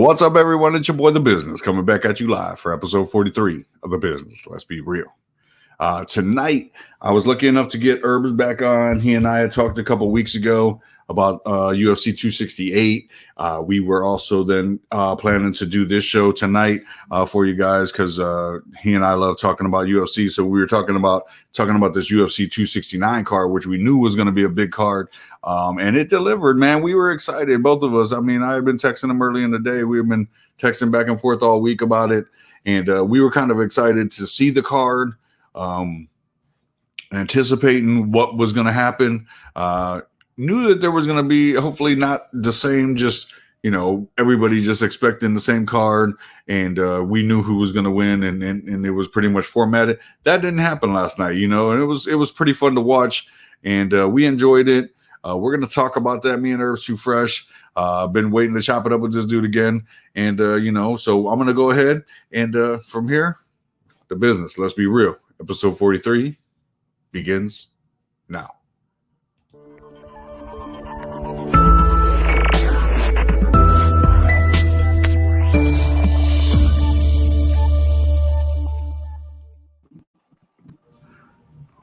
What's up, everyone? It's your boy, The Business, coming back at you live for episode 43 of The Business. Let's be real. Tonight, I was lucky enough to get Herbz back on. He and I had talked a couple weeks ago about UFC 268. We were also then planning to do this show tonight for you guys because he and I love talking about UFC. So we were talking about this UFC 269 card, which we knew was going to be a big card. And it delivered, man. We were excited, both of us. I mean, I had been texting him early in the day. We have been texting back and forth all week about it. And we were kind of excited to see the card, anticipating what was going to happen. Knew that there was going to be hopefully not the same, just, everybody just expecting the same card. And we knew who was going to win. And it was pretty much formatted. That didn't happen last night, and it was pretty fun to watch. And we enjoyed it. We're going to talk about that, me and Herbz2Fresh. Been waiting to chop it up with this dude again. And, so I'm going to go ahead and from here, The Business. Let's be real. Episode 43 begins now.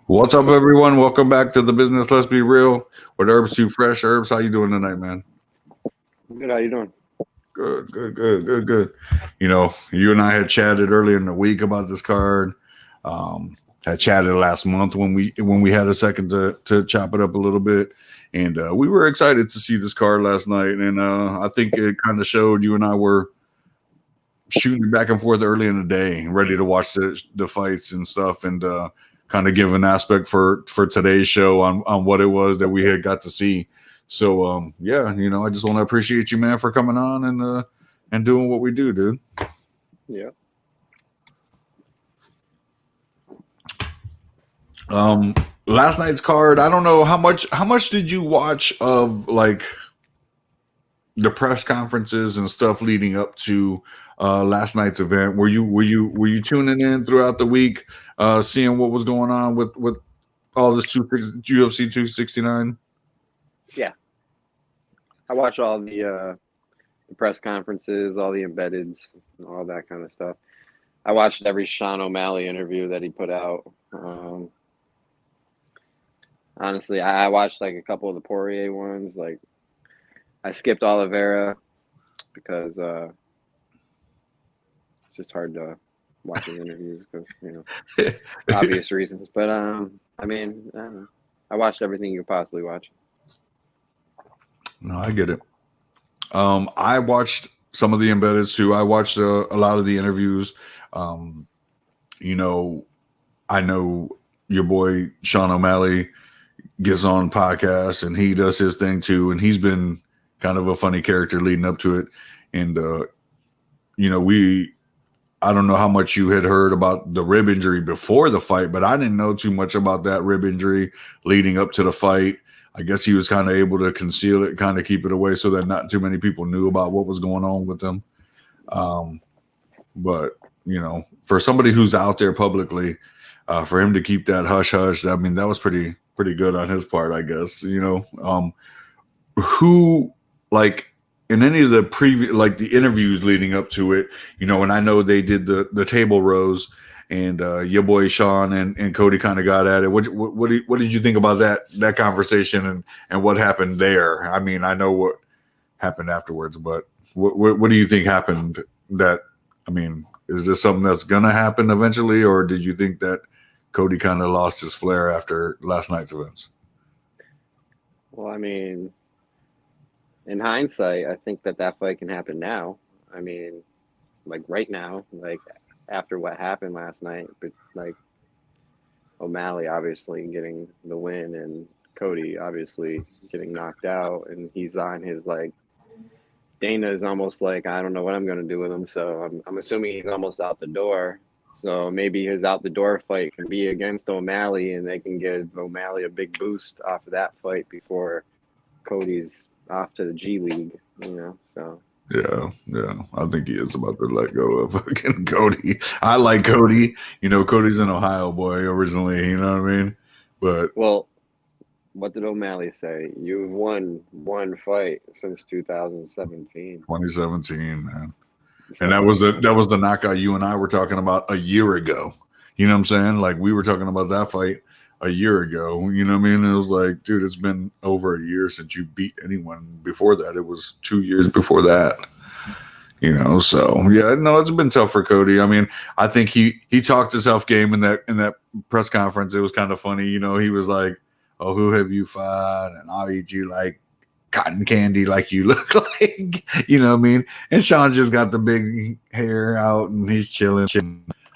What's up, everyone? Welcome back to The Business. Let's be real with Herbz2Fresh. Herbz, how you doing tonight, man? Good. How you doing? Good. You and I had chatted earlier in the week about this card. Had chatted last month when we had a second to chop it up a little bit, and we were excited to see this card last night. And I think it kind of showed you and I were shooting back and forth early in the day, ready to watch the fights and stuff, and kind of give an aspect for today's show on what it was that we had got to see. So I just want to appreciate you, man, for coming on and doing what we do, dude. Yeah. Last night's card, I don't know how much did you watch of like the press conferences and stuff leading up to last night's event? Were you tuning in throughout the week, seeing what was going on with all this UFC 269? Yeah, I watch all the press conferences, all the embeddeds, and all that kind of stuff. I watched every Sean O'Malley interview that he put out. Honestly, I watched like a couple of the Poirier ones. Like, I skipped Oliveira because it's just hard to watch his interviews because obvious reasons. But I don't know. I watched everything you could possibly watch. No, I get it. I watched some of the embeddeds too. I watched a lot of the interviews. I know your boy Sean O'Malley gets on podcasts and he does his thing too, and he's been kind of a funny character leading up to it. And I don't know how much you had heard about the rib injury before the fight, but I didn't know too much about that rib injury leading up to the fight. I guess he was kind of able to conceal it, kind of keep it away so that not too many people knew about what was going on with him. But for somebody who's out there publicly, for him to keep that hush hush, I mean, that was pretty good on his part, I guess. Who, like, in any of the previous, like the interviews leading up to it, and I know they did the table rows, and your boy Sean and Cody kind of got at it. What did you think about that conversation and what happened there? I mean, I know what happened afterwards, but what do you think happened? Is this something that's gonna happen eventually, or did you think that Cody kind of lost his flair after last night's events? Well, in hindsight, I think that fight can happen now. Like right now, like after what happened last night, but like O'Malley obviously getting the win and Cody obviously getting knocked out, and he's on his like Dana is almost like, I don't know what I'm going to do with him. So I'm assuming he's almost out the door. So maybe his out the door fight can be against O'Malley, and they can give O'Malley a big boost off of that fight before Cody's off to the G League, so. Yeah. I think he is about to let go of fucking Cody. I like Cody. Cody's an Ohio boy originally, you know what I mean? But well, what did O'Malley say? You've won one fight since 2017. 2017, man. And So that was the knockout you and I were talking about a year ago. You know what I'm saying? Like we were talking about that fight a year ago. You know what I mean? It was like, dude, it's been over a year since you beat anyone. Before that, it was 2 years before that. You know, so yeah, no, it's been tough for Cody. I mean, I think he talked his self game in that press conference. It was kind of funny. You know, he was like, "Oh, who have you fought? And I'll eat you like cotton candy, like you look like." You know what I mean? And Sean just got the big hair out and he's chilling.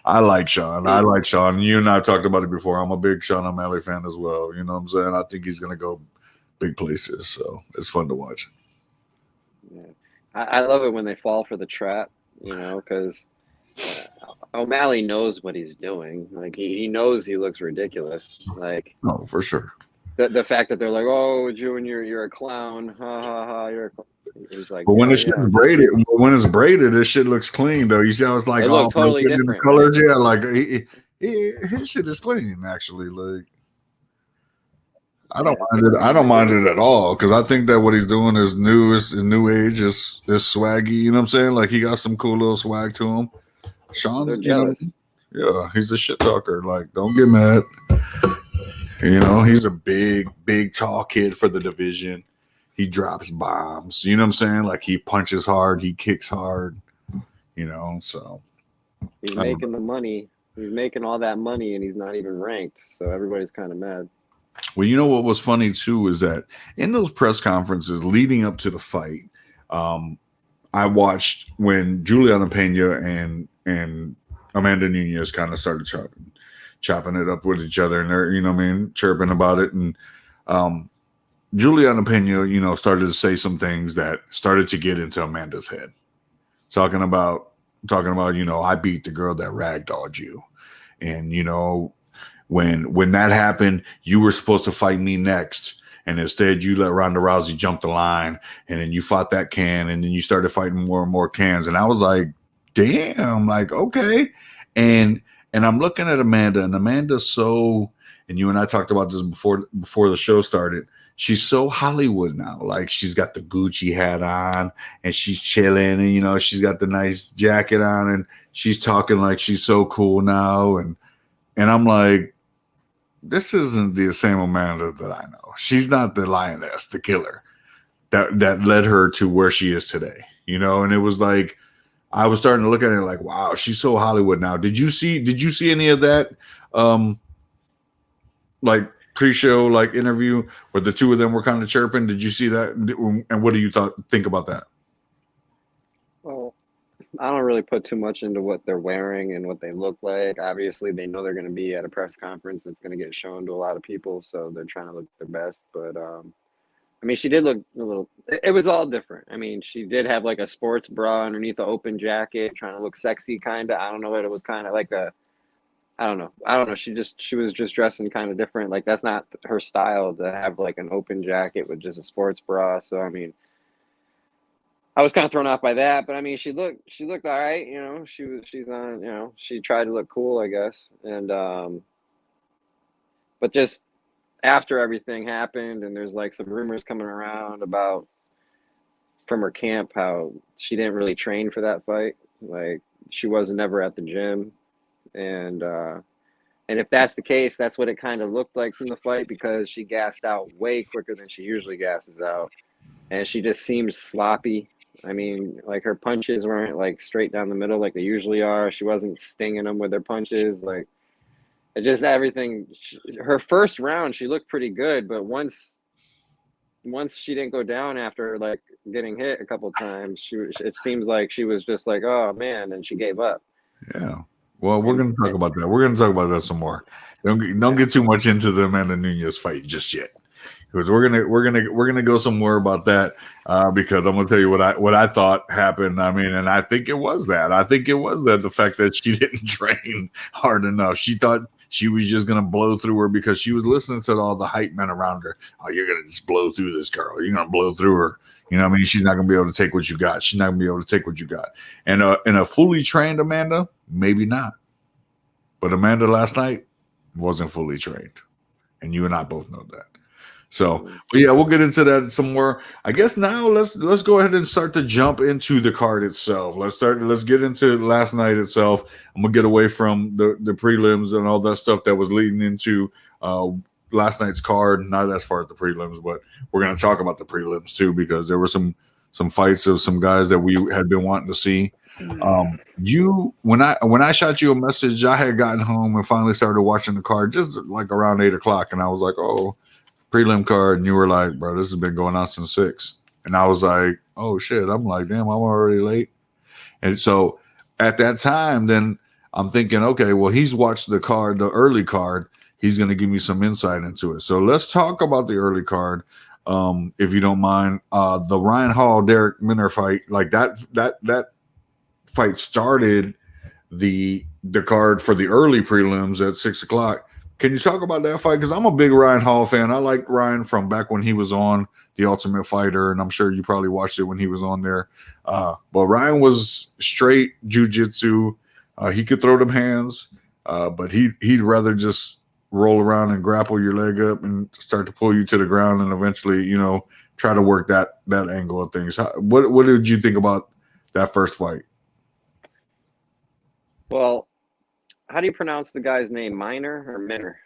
I like Sean. I like Sean. You and I have talked about it before. I'm a big Sean O'Malley fan as well. You know what I'm saying? I think he's gonna go big places. So it's fun to watch. yeah. I love it when they fall for the trap, you know, because O'Malley knows what he's doing. Like he knows he looks ridiculous. Like Oh, for sure. the fact that they're like, "Oh, June, you're a clown, ha ha ha." He's like, But when yeah, the shit's braided, this shit looks clean though. You see how it's like it all looked totally different, colors? right? Yeah, like his shit is clean actually. Like I don't mind it. I don't mind it at all because I think that what he's doing is new. Is new age. Is swaggy. You know what I'm saying? Like he got some cool little swag to him. Sean's, They're jealous. Yeah, he's a shit talker. Like, don't get mad. You know, he's a big, tall kid for the division. He drops bombs. You know what I'm saying? Like he punches hard, he kicks hard. You know, so He's making the money. He's making all that money, and he's not even ranked. So everybody's kind of mad. Well, you know what was funny too is that in those press conferences leading up to the fight, I watched when Juliana Pena and Amanda Nunez kind of started chopping it up with each other, and they're, you know what I mean, chirping about it. And Juliana Pena, you know, started to say some things that started to get into Amanda's head, talking about, you know, I beat the girl that ragdolled you, and you know, when that happened, you were supposed to fight me next. And instead, you let Ronda Rousey jump the line, and then you fought that can, and then you started fighting more and more cans. And I was like, damn, like, okay. And I'm looking at Amanda, and Amanda's so, and you and I talked about this before the show started. She's so Hollywood now. Like she's got the Gucci hat on, and she's chilling, and you know she's got the nice jacket on, and she's talking like she's so cool now. And I'm like, this isn't the same Amanda that I know. She's not the lioness, the killer that led her to where she is today, you know? And it was like, I was starting to look at it like, wow, she's so Hollywood now. Did you see any of that? Like pre-show, like interview where the two of them were kind of chirping. Did you see that? And what do you think about that? Well, I don't really put too much into what they're wearing and what they look like. Obviously, they know they're going to be at a press conference that's going to get shown to a lot of people, so they're trying to look their best. But I mean, she did look a little. It was all different. I mean, she did have like a sports bra underneath the open jacket, trying to look sexy, kind of. I don't know what it was, kind of like a. I don't know. She was just dressing kind of different. Like that's not her style to have like an open jacket with just a sports bra. So I mean, I was kind of thrown off by that, but I mean, she looked all right, you know. She's on, you know, she tried to look cool, I guess. And but just after everything happened, and there's like some rumors coming around about from her camp how she didn't really train for that fight, like she wasn't ever at the gym, and if that's the case, that's what it kind of looked like from the fight because she gassed out way quicker than she usually gasses out, and she just seems sloppy. I mean, like her punches weren't like straight down the middle like they usually are. She wasn't stinging them with her punches. Like it just everything. Her first round, she looked pretty good, but once she didn't go down after like getting hit a couple times, it seems like she was just like, oh man, and she gave up. Yeah. Well, we're going to talk about that. We're going to talk about that some more. Don't get too much into the Amanda Nunez fight just yet. Because we're gonna go some more about that because I'm gonna tell you what I thought happened. I mean, and I think it was that. The fact that she didn't train hard enough. She thought she was just gonna blow through her because she was listening to all the hype men around her. Oh, you're gonna just blow through this girl. You're gonna blow through her. You know what I mean? She's not gonna be able to take what you got. She's not gonna be able to take what you got. And a fully trained Amanda, maybe not. But Amanda last night wasn't fully trained, and you and I both know that. So, but yeah, we'll get into that some more. I guess now let's go ahead and start to jump into the card itself. Let's get into last night itself. I'm gonna get away from the prelims and all that stuff that was leading into last night's card. Not as far as the prelims, but we're gonna talk about the prelims too, because there were some fights of some guys that we had been wanting to see. When I shot you a message, I had gotten home and finally started watching the card just like around 8:00, and I was like, oh, prelim card, and you were like, bro, this has been going on since 6. And I was like, oh shit. I'm like, damn, I'm already late. And so at that time, then I'm thinking, okay, well, he's watched the card, the early card. He's going to give me some insight into it. So let's talk about the early card. If you don't mind, the Ryan Hall, Derek Minner fight, like that fight started the card for the early prelims at 6:00. Can you talk about that fight? Because I'm a big Ryan Hall fan. I like Ryan from back when he was on The Ultimate Fighter, and I'm sure you probably watched it when he was on there. But Ryan was straight jiu-jitsu. He could throw them hands, but he'd rather just roll around and grapple your leg up and start to pull you to the ground and eventually, try to work that angle of things. What did you think about that first fight? Well, how do you pronounce the guy's name? Minor or Minner?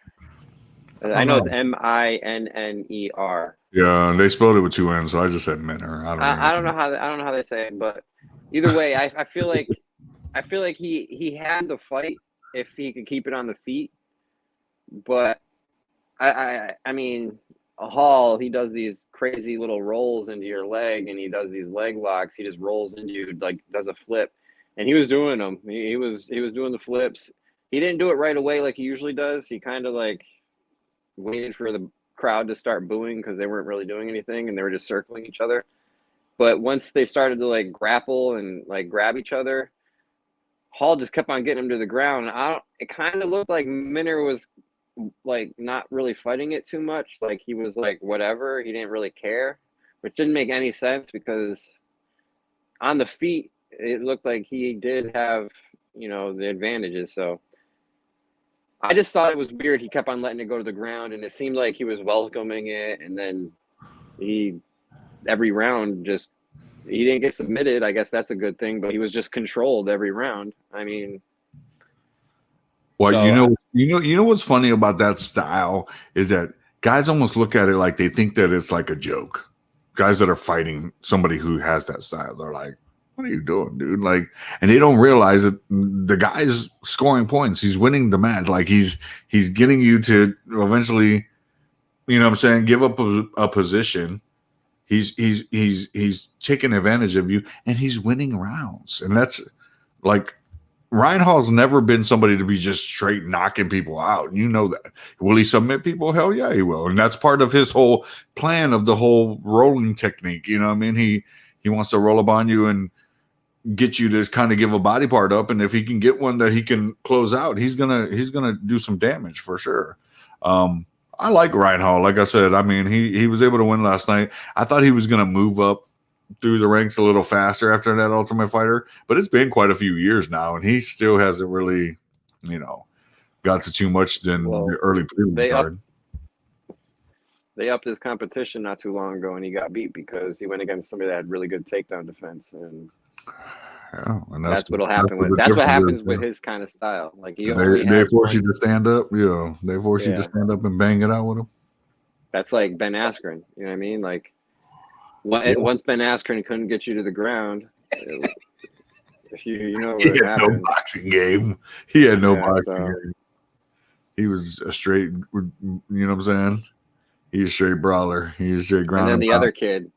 I know it's Minner. Yeah, they spelled it with 2 N's, so I just said Minner. I don't know how they say it, but either way, I feel like he had the fight if he could keep it on the feet. But I mean, Hall, he does these crazy little rolls into your leg, and he does these leg locks. He just rolls into you, like does a flip, and he was doing them. He was doing the flips. He didn't do it right away like he usually does. He kind of like waited for the crowd to start booing because they weren't really doing anything and they were just circling each other. But once they started to like grapple and like grab each other, Hall just kept on getting him to the ground. It kind of looked like Minner was like not really fighting it too much. Like he was like whatever. He didn't really care, which didn't make any sense because on the feet it looked like he did have, the advantages. So I just thought it was weird. He kept on letting it go to the ground, and it seemed like he was welcoming it. And then every round, he didn't get submitted. I guess that's a good thing, but he was just controlled every round. I mean, well, you know what's funny about that style is that guys almost look at it like they think that it's like a joke. Guys that are fighting somebody who has that style, they're like, what are you doing, dude? Like, and they don't realize that the guy's scoring points. He's winning the match. Like he's getting you to eventually, give up a position. He's taking advantage of you, and he's winning rounds. And that's like Ryan Hall's never been somebody to be just straight knocking people out. You know that. Will he submit people? Hell yeah, he will. And that's part of his whole plan of the whole rolling technique. You know what I mean? He wants to roll up on you and get you to kind of give a body part up, and if he can get one that he can close out, he's gonna do some damage for sure. I like Ryan Hall. Like I said, I mean, he was able to win last night. I thought he was gonna move up through the ranks a little faster after that Ultimate Fighter, but it's been quite a few years now, and he still hasn't really, got to too much than the early prelim card. They upped his competition not too long ago, and he got beat because he went against somebody that had really good takedown defense, and that's what'll happen. That's what happens with his kind of style. Like they force you to stand up. Yeah, they force you to stand up and bang it out with him. That's like Ben Askren. You know what I mean? Like once Ben Askren couldn't get you to the ground. He had no boxing game. He had no boxing game. He was a straight. You know what I'm saying? He's a straight brawler. He's a straight ground. And then the other kid.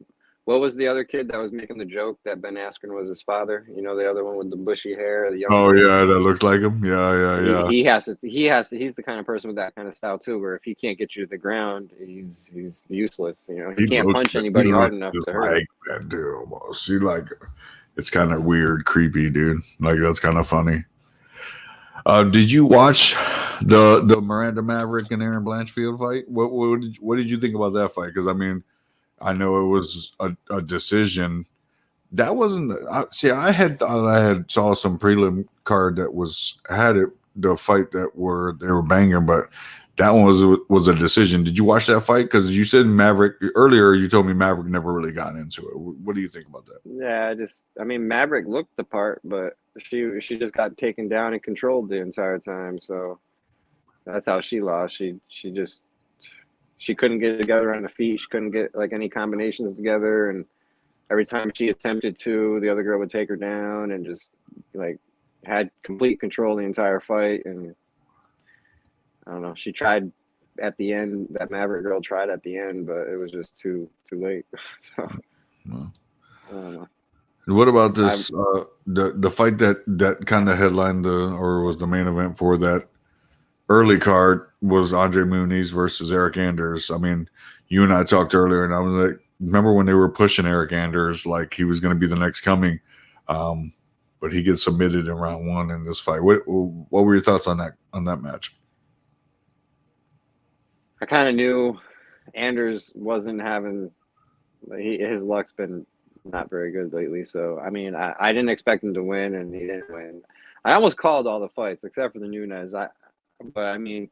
What was the other kid that was making the joke that Ben Askren was his father? The other one with the bushy hair. The young yeah, that looks like him. Yeah. He's the kind of person with that kind of style too, where if he can't get you to the ground, he's useless. He can't punch anybody hard enough to hurt. Like that dude almost. It's kind of weird, creepy, dude. Like that's kind of funny. Did you watch the Miranda Maverick and Aaron Blanchfield fight? What did you think about that fight? Because I mean, I know it was a decision. That wasn't. I had thought I had saw some prelim card that had the fight they were banging, but that one was a decision. Did you watch that fight? Because you said Maverick earlier. You told me Maverick never really got into it. What do you think about that? Yeah, I mean, Maverick looked the part, but she just got taken down and controlled the entire time. So that's how she lost. She couldn't get it together on the feet. She couldn't get like any combinations together, and every time she attempted to, the other girl would take her down and just like had complete control the entire fight. And I don't know. She tried at the end. That Maverick girl tried at the end, but it was just too late. So Well, I don't know. what about this? The fight that kind of headlined or was the main event for that early card was Andre Muniz versus Eric Anders. I mean, you and I talked earlier, and I was like, remember when they were pushing Eric Anders like he was going to be the next coming, but he gets submitted in round 1 in this fight. What were your thoughts on that match? I kind of knew Anders wasn't having his luck's been not very good lately. So I mean, I didn't expect him to win, and he didn't win. I almost called all the fights except for the Nunez. But I mean,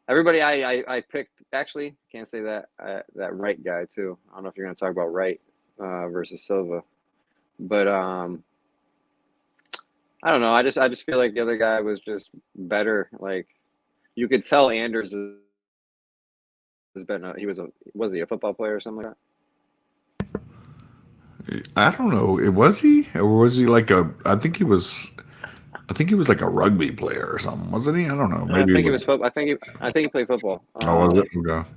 everybody I picked, actually can't say that that Wright guy too. I don't know if you're going to talk about Wright versus Silva, but I don't know. I just feel like the other guy was just better. Like you could tell Anders has been was he a football player or something like that? I don't know. Was he, or was he like I think he was like a rugby player or something, wasn't he? I don't know. Maybe I think it was football. I think he played football. Oh, was it? Okay.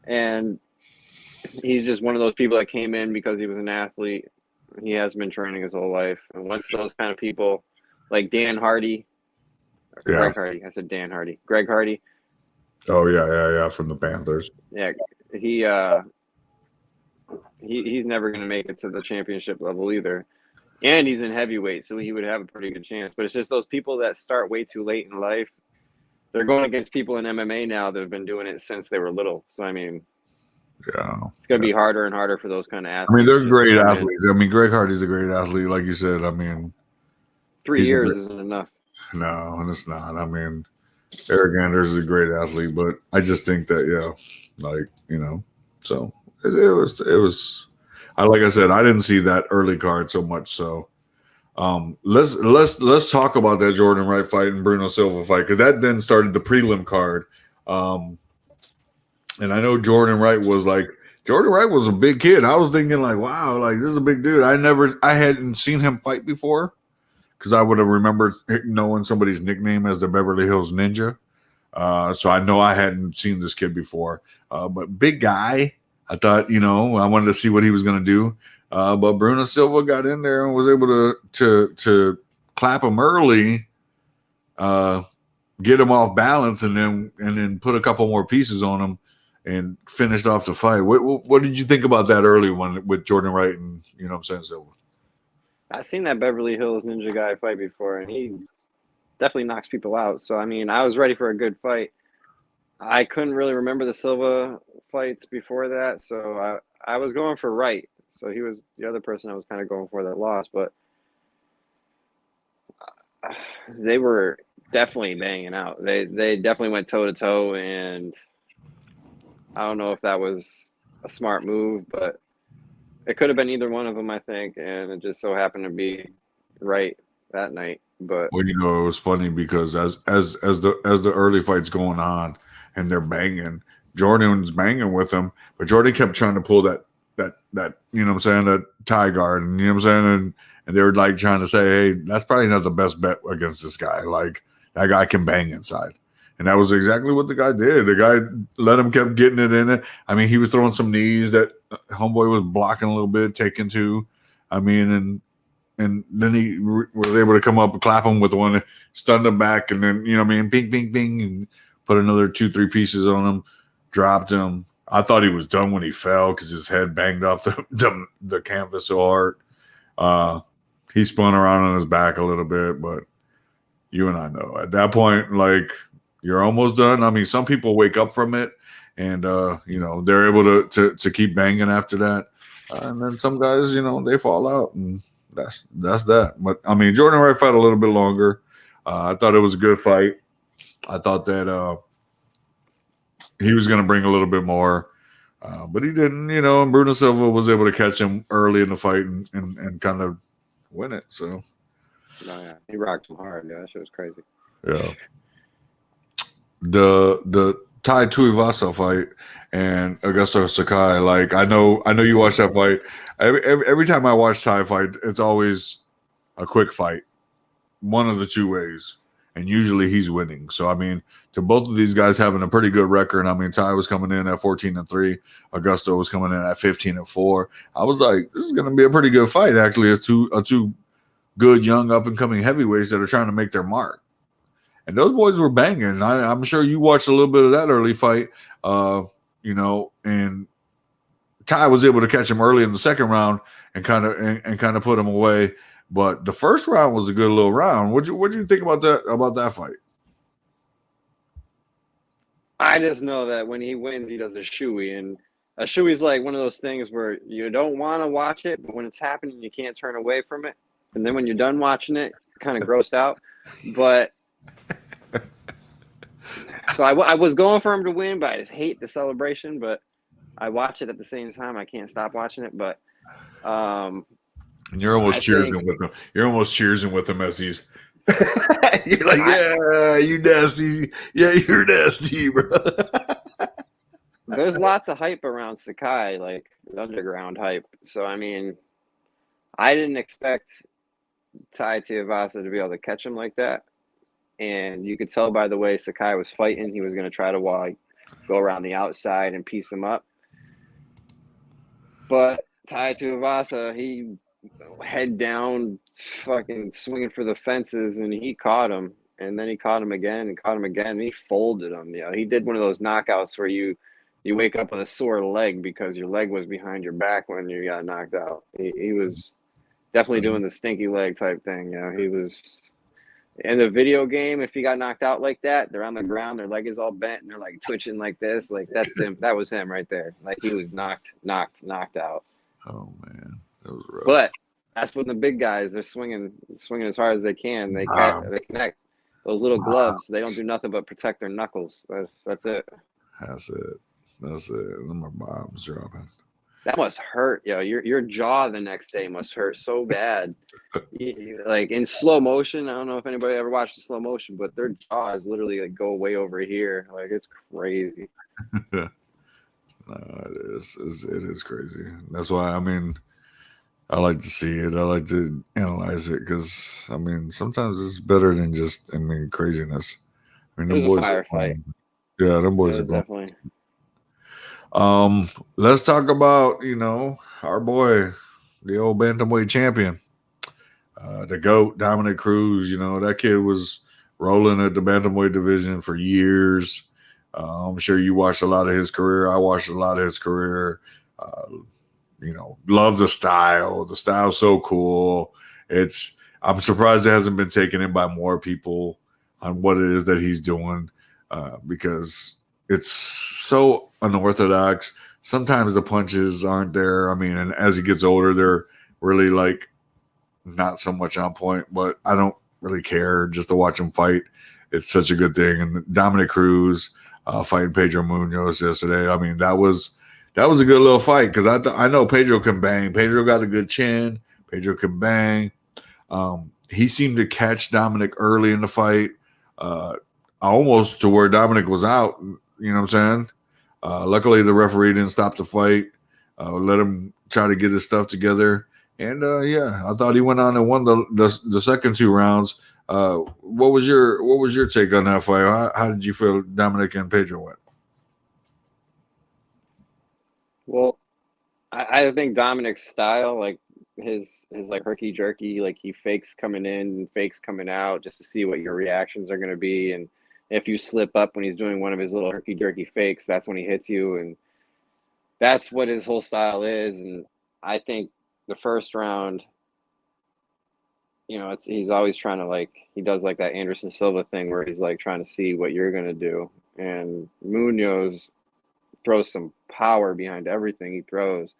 And he's just one of those people that came in because he was an athlete. He has been training his whole life. And once those kind of people, like Dan Hardy, Greg Hardy, I said Dan Hardy, Greg Hardy. Oh yeah, from the Panthers. Yeah, he's never going to make it to the championship level either. And he's in heavyweight, so he would have a pretty good chance. But it's just those people that start way too late in life. They're going against people in MMA now that have been doing it since they were little. So, I mean, it's going to be harder and harder for those kind of athletes. I mean, they're great athletes. I mean, Greg Hardy's a great athlete, like you said. I mean, 3 years isn't enough. No, and it's not. I mean, Eric Anders is a great athlete, but I just think that, so it was. Like I said, I didn't see that early card so much. So let's talk about that Jordan Wright fight and Bruno Silva fight, because that then started the prelim card. And I know Jordan Wright was a big kid. I was thinking like, wow, like this is a big dude. I hadn't seen him fight before, because I would have remembered knowing somebody's nickname as the Beverly Hills Ninja. So I know I hadn't seen this kid before. But big guy. I thought, I wanted to see what he was going to do. But Bruno Silva got in there and was able to clap him early, get him off balance, and then put a couple more pieces on him and finished off the fight. What did you think about that early one with Jordan Wright and, Silva? I've seen that Beverly Hills Ninja guy fight before, and he definitely knocks people out. So, I mean, I was ready for a good fight. I couldn't really remember the Silva fights before that, so I was going for Wright. So he was the other person I was kind of going for that lost, but they were definitely banging out. They definitely went toe to toe, and I don't know if that was a smart move, but it could have been either one of them, I think, and it just so happened to be Wright that night. But well, it was funny because as the early fights going on and they're banging, Jordan's banging with them, but Jordan kept trying to pull that that tie guard, and and they were like trying to say, hey, that's probably not the best bet against this guy. Like, that guy can bang inside. And that was exactly what the guy did. The guy let him, kept getting it in it. I mean, he was throwing some knees that homeboy was blocking a little bit, taking two. I mean, and then he was able to come up and clap him with one, stun him back, and then, bing, bing, bing, and put another 2-3 pieces on him, dropped him. I thought he was done when he fell because his head banged off the canvas so hard. He spun around on his back a little bit, but you and I know at that point, like, you're almost done. I mean, some people wake up from it and, they're able to keep banging after that. And then some guys, they fall out, and that's that. But, I mean, Jordan Wright fought a little bit longer. I thought it was a good fight. I thought that he was going to bring a little bit more, but he didn't. And Bruno Silva was able to catch him early in the fight and kind of win it. So, yeah, he rocked him hard. Yeah, that shit was crazy. yeah. The Tai Tuivasa fight and Augusto Sakai. Like I know you watched that fight. Every time I watch Tai fight, it's always a quick fight, one of the two ways, and usually he's winning. So I mean, to both of these guys having a pretty good record. I mean, Tai was coming in at 14-3. Augusto was coming in at 15-4. I was like, this is going to be a pretty good fight. Actually, it's two good young up and coming heavyweights that are trying to make their mark. And those boys were banging. I'm sure you watched a little bit of that early fight, and Tai was able to catch him early in the second round and kind of put him away. But the first round was a good little round. What'd you think about that fight? I just know that when he wins, he does a shoey, and a shoey's like one of those things where you don't want to watch it, but when it's happening, you can't turn away from it. And then when you're done watching it, you're kind of grossed out. But so I was going for him to win, but I just hate the celebration. But I watch it at the same time. I can't stop watching it. But and you're almost cheersing with him. You're almost cheersing with him as he's. You're like, yeah, you nasty. Yeah, you're nasty, bro. There's lots of hype around Sakai, like underground hype. So I mean, I didn't expect Tai Tuivasa to be able to catch him like that. And you could tell by the way Sakai was fighting, he was going to try to go around the outside and piece him up. But Tai Tuivasa, he head down, fucking swinging for the fences, and he caught him. And then he caught him again and caught him again, and he folded him. He did one of those knockouts where you wake up with a sore leg because your leg was behind your back when you got knocked out. He was definitely doing the stinky leg type thing. He was in the video game. If he got knocked out like that, they're on the ground, their leg is all bent, and they're like twitching like this. Like that's him. That was him right there. Like he was knocked out. Oh man, that was rough. But that's when the big guys, they're swinging as hard as they can. They connect. Those little gloves, they don't do nothing but protect their knuckles. That's it. That's it. Them are bombs dropping. That must hurt, your jaw the next day must hurt so bad. Like in slow motion, I don't know if anybody ever watched the slow motion, but their jaws literally like go way over here. Like it's crazy. No, it is crazy. That's why I like to see it. I like to analyze it because sometimes it's better than just craziness. It was a firefight. Yeah, them boys are going. Definitely. Let's talk about, our boy, the old bantamweight champion, the GOAT, Dominic Cruz. That kid was rolling at the bantamweight division for years. I'm sure you watched a lot of his career. I watched a lot of his career. Love the style. The style's so cool. I'm surprised it hasn't been taken in by more people on what it is that he's doing, because it's so unorthodox. Sometimes the punches aren't there. And as he gets older, they're really like not so much on point, but I don't really care just to watch him fight. It's such a good thing. And Dominic Cruz fighting Pedro Munoz yesterday. That was a good little fight because I know Pedro can bang. Pedro got a good chin. Pedro can bang. He seemed to catch Dominic early in the fight, almost to where Dominic was out. You know what I'm saying? Luckily, the referee didn't stop the fight. Let him try to get his stuff together. And I thought he went on and won the second two rounds. What was your take on that fight? How did you feel Dominic and Pedro went? Well, I think Dominic's style, like his like herky jerky, like he fakes coming in and fakes coming out just to see what your reactions are going to be. And if you slip up when he's doing one of his little herky jerky fakes, that's when he hits you. And that's what his whole style is. And I think the first round, he's always trying to he does like that Anderson Silva thing where he's like trying to see what you're going to do. And Munoz throws some power behind everything he throws.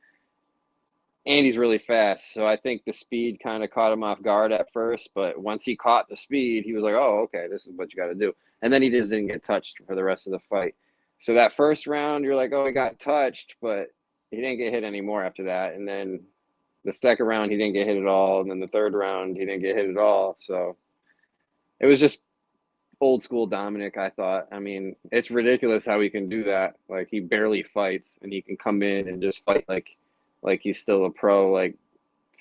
And he's really fast. So I think the speed kind of caught him off guard at first. But once he caught the speed, he was like, oh, okay, this is what you got to do. And then he just didn't get touched for the rest of the fight. So that first round, you're like, oh, he got touched, but he didn't get hit anymore after that. And then the second round, he didn't get hit at all. And then the third round, he didn't get hit at all. So it was just old school Dominic, I thought. I mean, it's ridiculous how he can do that. Like, he barely fights, and he can come in and just fight like he's still a pro, like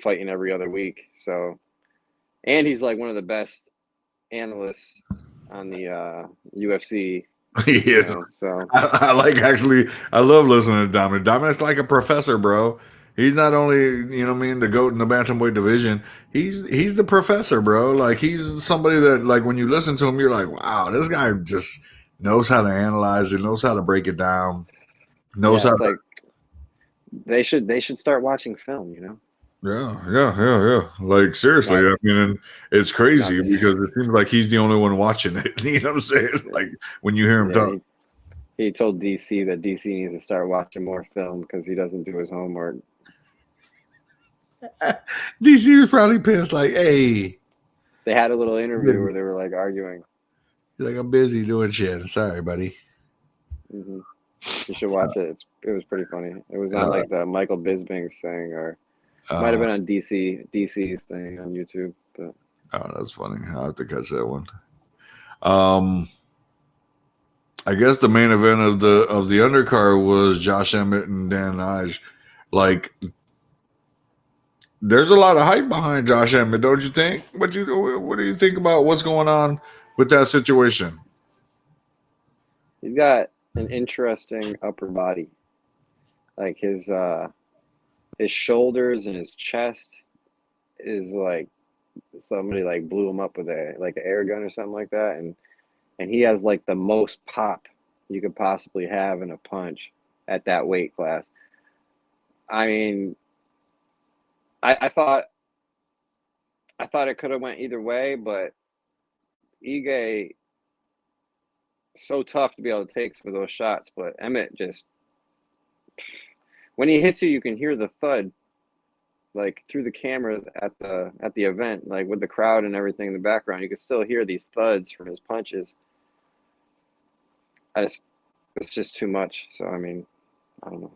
fighting every other week. So, and he's like one of the best analysts on the UFC. Yeah. So I like I love listening to Dominic. Dominic's like a professor, bro. He's not only, the GOAT in the bantamweight division. He's the professor, bro. Like, he's somebody that, like, when you listen to him, you're like, wow, this guy just knows how to analyze it, knows how to break it down, knows how it's to. like they should start watching film, Yeah. Like, seriously, I mean, and it's crazy because it seems like he's the only one watching it. You know what I'm saying? Like, when you hear him talk. He told DC that DC needs to start watching more film because he doesn't do his homework. DC was probably pissed, like, hey. They had a little interview where they were, like, arguing. He's like, I'm busy doing shit. Sorry, buddy. Mm-hmm. You should watch it. It was pretty funny. It was on, like, the Michael Bisping's thing, or might have been on DC's thing on YouTube. But oh, that's funny. I'll have to catch that one. I guess the main event of the undercard was Josh Emmett and Dan Ige. Like, there's a lot of hype behind Josh Emmett, don't you think? What do you think about what's going on with that situation? He's got an interesting upper body. Like, his shoulders and his chest is like somebody like blew him up with an air gun or something like that, and he has like the most pop you could possibly have in a punch at that weight class. I mean, I thought it could have went either way, but Ige, so tough to be able to take some of those shots, but Emmett just, when he hits you can hear the thud, like, through the cameras at the event, like with the crowd and everything in the background. You can still hear these thuds from his punches. It's just too much. So, I mean, I don't know.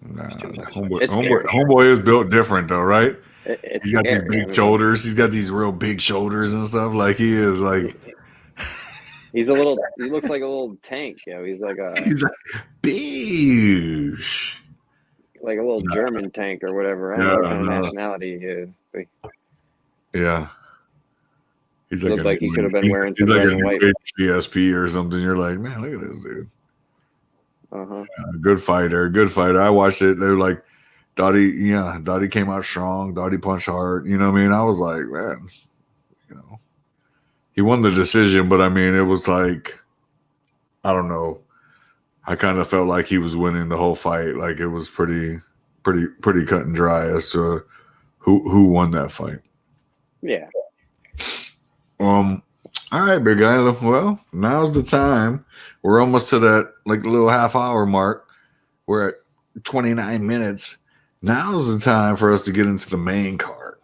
Nah, homeboy is built different though, right? He's got these big shoulders. He's got these real big shoulders and stuff. Like, he is like. He looks like a little tank, He's like big. Like a little German tank or whatever. I don't know what kind of nationality he is. But yeah. He's like, looks like he could have been wearing some red and white. GSP or something. You're like, man, look at this dude. Uh-huh. Good fighter. I watched it. They were like, Dottie came out strong. Dottie punched hard. You know what I mean? I was like, man, he won the decision, but I mean, it was like, I don't know. I kind of felt like he was winning the whole fight. Like, it was pretty cut and dry as to who won that fight. Yeah. All right, big guy. Well, now's the time. We're almost to that like little half hour mark. We're at 29 minutes. Now's the time for us to get into the main card.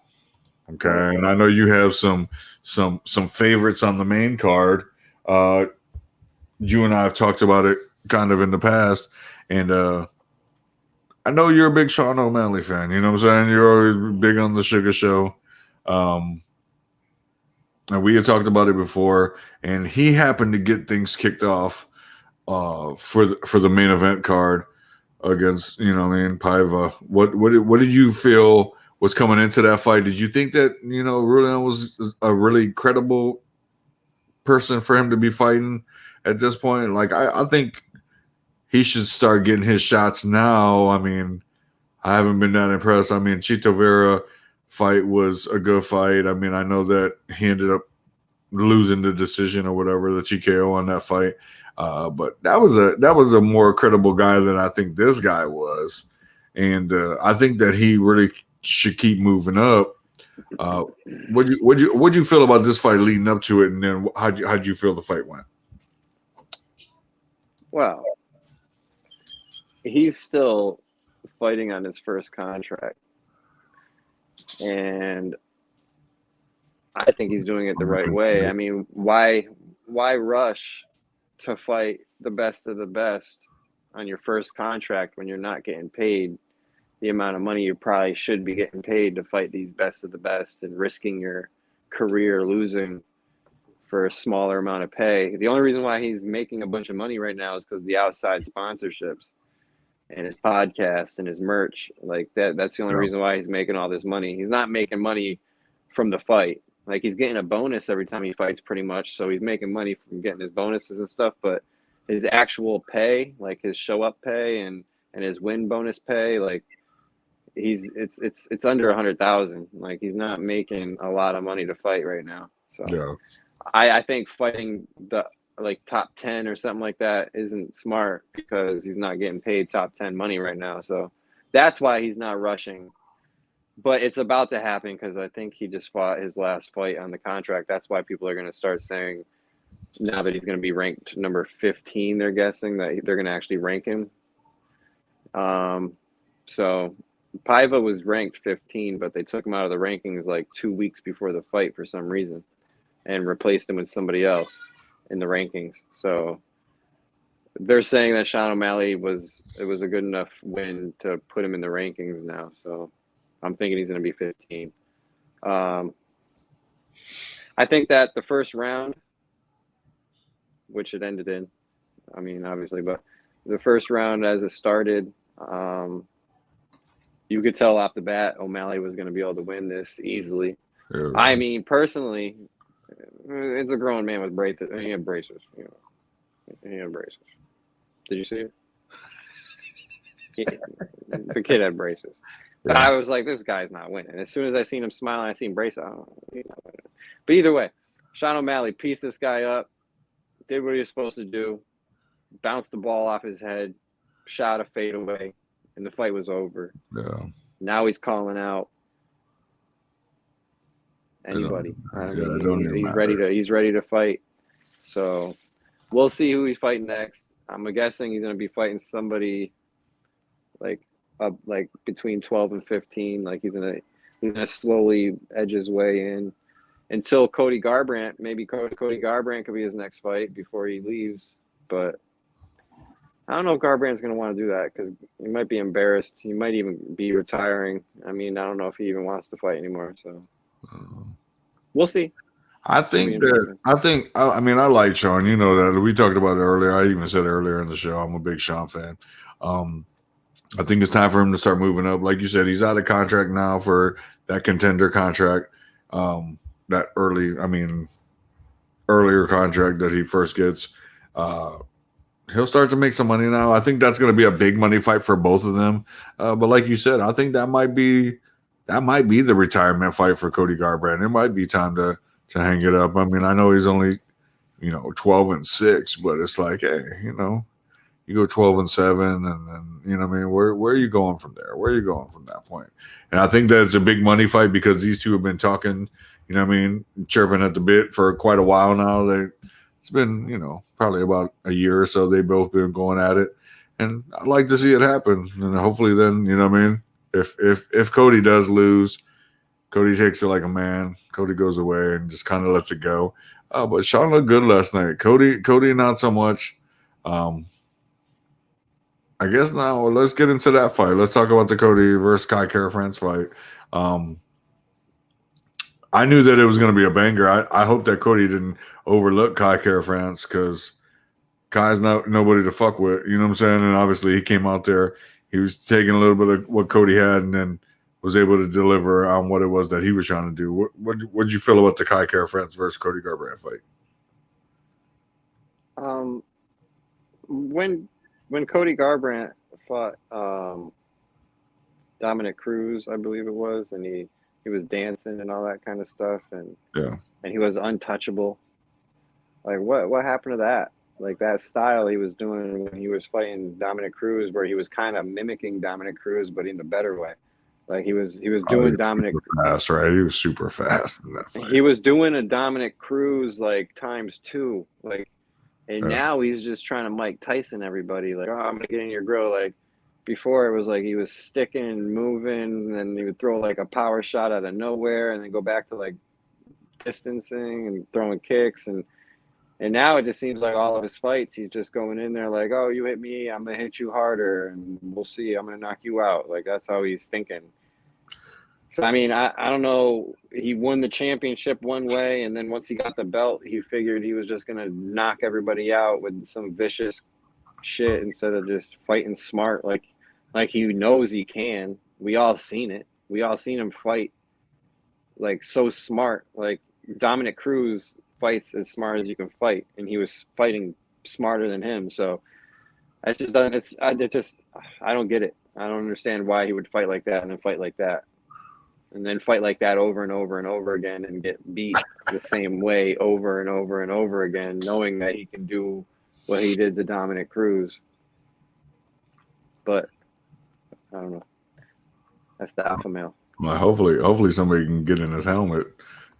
Okay, and I know you have some favorites on the main card. You and I have talked about it kind of in the past, and I know you're a big Sean O'Malley fan. You know what I'm saying? You're always big on the Sugar Show. And we had talked about it before, and he happened to get things kicked off for the main event card against, Paiva. What did you feel was coming into that fight? Did you think that, Rudan was a really credible person for him to be fighting at this point? Like, I think he should start getting his shots now. I mean, I haven't been that impressed. I mean, Chito Vera fight was a good fight. I mean, I know that he ended up losing the decision or whatever, the TKO on that fight. But that was a more credible guy than I think this guy was. And I think that he really should keep moving up. What'd you feel about this fight leading up to it, and then how'd you feel the fight went? Well, he's still fighting on his first contract, and I think he's doing it the right way. I mean, why rush to fight the best of the best on your first contract when you're not getting paid the amount of money you probably should be getting paid to fight these best of the best and risking your career losing for a smaller amount of pay. The only reason why he's making a bunch of money right now is because the outside sponsorships and his podcast and his merch. Like that's the only reason why he's making all this money. He's not making money from the fight. Like he's getting a bonus every time he fights pretty much. So he's making money from getting his bonuses and stuff, but his actual pay, like his show up pay and his win bonus pay, like it's under 100,000. Like he's not making a lot of money to fight right now. So Yeah. I think fighting the like top 10 or something like that isn't smart because he's not getting paid top 10 money right now. So that's why he's not rushing. But it's about to happen because I think he just fought his last fight on the contract. That's why people are going to start saying now that he's going to be ranked number 15, they're guessing that they're going to actually rank him. So Paiva was ranked 15, but they took him out of the rankings like 2 weeks before the fight for some reason and replaced him with somebody else in the rankings. So they're saying that Sean O'Malley was a good enough win to put him in the rankings now. So I'm thinking he's going to be 15. I think that the first round, which it ended in, I mean, obviously, but the first round as it started, you could tell off the bat O'Malley was going to be able to win this easily. Yeah. I mean, personally, it's a grown man with braces. He had braces. You know. He had braces. Did you see it? The kid had braces. Yeah. I was like, this guy's not winning. As soon as I seen him smiling, I seen braces. Oh, he's not winning. But either way, Sean O'Malley pieced this guy up, did what he was supposed to do, bounced the ball off his head, shot a fadeaway, and the fight was over. Yeah. Now he's calling out anybody. He's ready to fight. So we'll see who he's fighting next. I'm guessing he's going to be fighting somebody like between 12 and 15. Like he's gonna slowly edge his way in until Cody Garbrandt. Maybe Cody Garbrandt could be his next fight before he leaves. But I don't know if Garbrandt's going to want to do that because he might be embarrassed. He might even be retiring. I mean, I don't know if he even wants to fight anymore. So we'll see. I mean, I like Sean. You know that. We talked about it earlier. I even said earlier in the show, I'm a big Sean fan. I think it's time for him to start moving up. Like you said, he's out of contract now for that contender contract. That earlier contract that he first gets. He'll start to make some money now. I think that's going to be a big money fight for both of them. But like you said, I think that might be the retirement fight for Cody Garbrandt. It might be time to hang it up. I mean, I know he's only 12-6, but it's like, hey, you go 12-7, and then I mean, where are you going from there? Where are you going from that point? And I think that it's a big money fight because these two have been talking, chirping at the bit for quite a while now. It's been, probably about a year or so they've both been going at it. And I'd like to see it happen. And hopefully then, if Cody does lose, Cody takes it like a man. Cody goes away and just kind of lets it go. But Sean looked good last night. Cody not so much. I guess now let's get into that fight. Let's talk about the Cody versus Kai Kara-France fight. I knew that it was going to be a banger. I hope that Cody didn't overlook Kai Kara-France because Kai's nobody to fuck with. You know what I'm saying? And obviously he came out there. He was taking a little bit of what Cody had and then was able to deliver on what it was that he was trying to do. What did you feel about the Kai Kara-France versus Cody Garbrandt fight? When Cody Garbrandt fought Dominic Cruz, I believe it was, and he was dancing and all that kind of stuff, and he was untouchable. Like what happened to that? Like that style he was doing when he was fighting Dominic Cruz, where he was kind of mimicking Dominic Cruz, but in a better way. Like he was doing Dominic fast, right? He was super fast in that fight. He was doing a Dominic Cruz like ×2, like, and now he's just trying to Mike Tyson everybody. Like, oh, I'm gonna get in your grill. Like before, it was like he was sticking and moving, and then he would throw like a power shot out of nowhere, and then go back to like distancing and throwing kicks. And And now it just seems like all of his fights, he's just going in there like, oh, you hit me, I'm gonna hit you harder, and we'll see, I'm gonna knock you out. Like that's how he's thinking. So I mean, I don't know. He won the championship one way, and then once he got the belt, he figured he was just gonna knock everybody out with some vicious shit instead of just fighting smart, like he knows he can. We all seen it. We all seen him fight like so smart. Like Dominic Cruz fights as smart as you can fight, and he was fighting smarter than him. So I don't get it. I don't understand why he would fight like that and then fight like that. And then fight like that over and over and over again and get beat the same way over and over and over again, knowing that he can do what he did to Dominic Cruz. But I don't know. That's the alpha male. Well, hopefully somebody can get in his helmet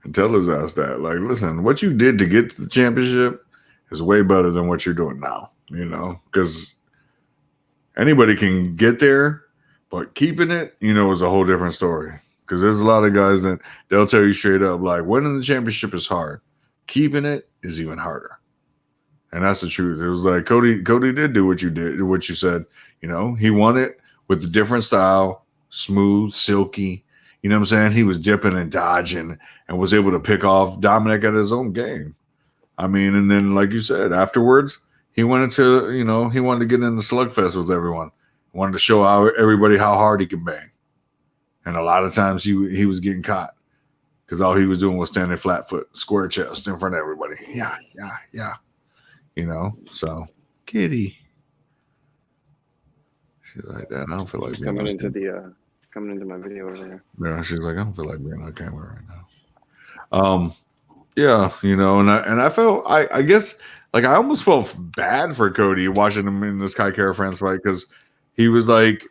and tell his ass that. Like, listen, what you did to get to the championship is way better than what you're doing now. You know, because anybody can get there, but keeping it, is a whole different story. Because there's a lot of guys that they'll tell you straight up, like, winning the championship is hard. Keeping it is even harder. And that's the truth. It was like Cody did do what you said. He won it with the different style, smooth, silky. You know what I'm saying? He was dipping and dodging and was able to pick off Dominic at his own game. I mean, and then, like you said, afterwards, he went into, he wanted to get in the slugfest with everyone. Wanted to show everybody how hard he can bang. And a lot of times he was getting caught because all he was doing was standing flat foot, square chest in front of everybody. Yeah. So Kitty. She's like that. I don't feel like being coming into my video over there. Yeah, she's like, I don't feel like being on camera right now. Yeah, and I felt I guess like I almost felt bad for Cody watching him in this Kai Kara France fight because he was like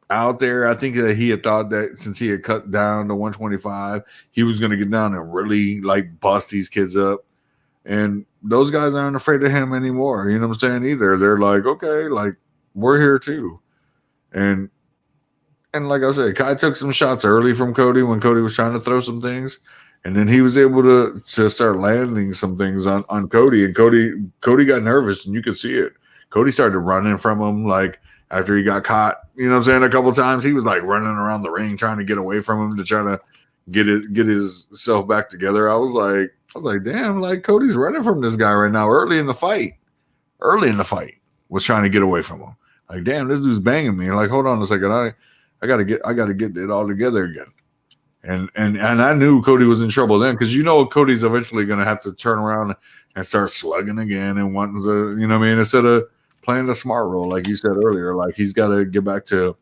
out there. I think that he had thought that since he had cut down to 125, he was going to get down and really like bust these kids up. And those guys aren't afraid of him anymore. You know what I'm saying? Either they're like, okay, like we're here too. And like I said, Kai took some shots early from Cody when Cody was trying to throw some things. And then he was able to start landing some things on Cody. And Cody got nervous and you could see it. Cody started running from him like after he got caught, you know what I'm saying, a couple times. He was like running around the ring trying to get away from him to try to get himself back together. I was like, damn, like Cody's running from this guy right now early in the fight. Was trying to get away from him. Like, damn, this dude's banging me. Like, hold on a second. I gotta get it all together again. And I knew Cody was in trouble then because Cody's eventually gonna have to turn around and start slugging again and wanting to, instead of playing the smart role, like you said earlier, like he's got to get back to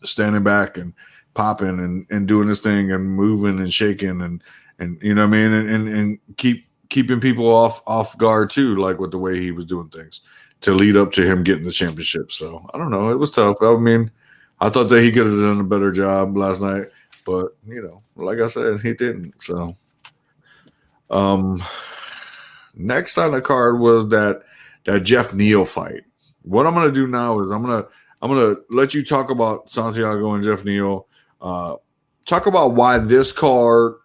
standing back and popping and doing this thing and moving and shaking and and keeping people off guard too, like with the way he was doing things to lead up to him getting the championship. So I don't know, it was tough. I mean, I thought that he could have done a better job last night, but like I said, he didn't. So next on the card was that Jeff Neal fight. What I'm gonna do now is I'm gonna let you talk about Santiago and Jeff Neal. Talk about why this card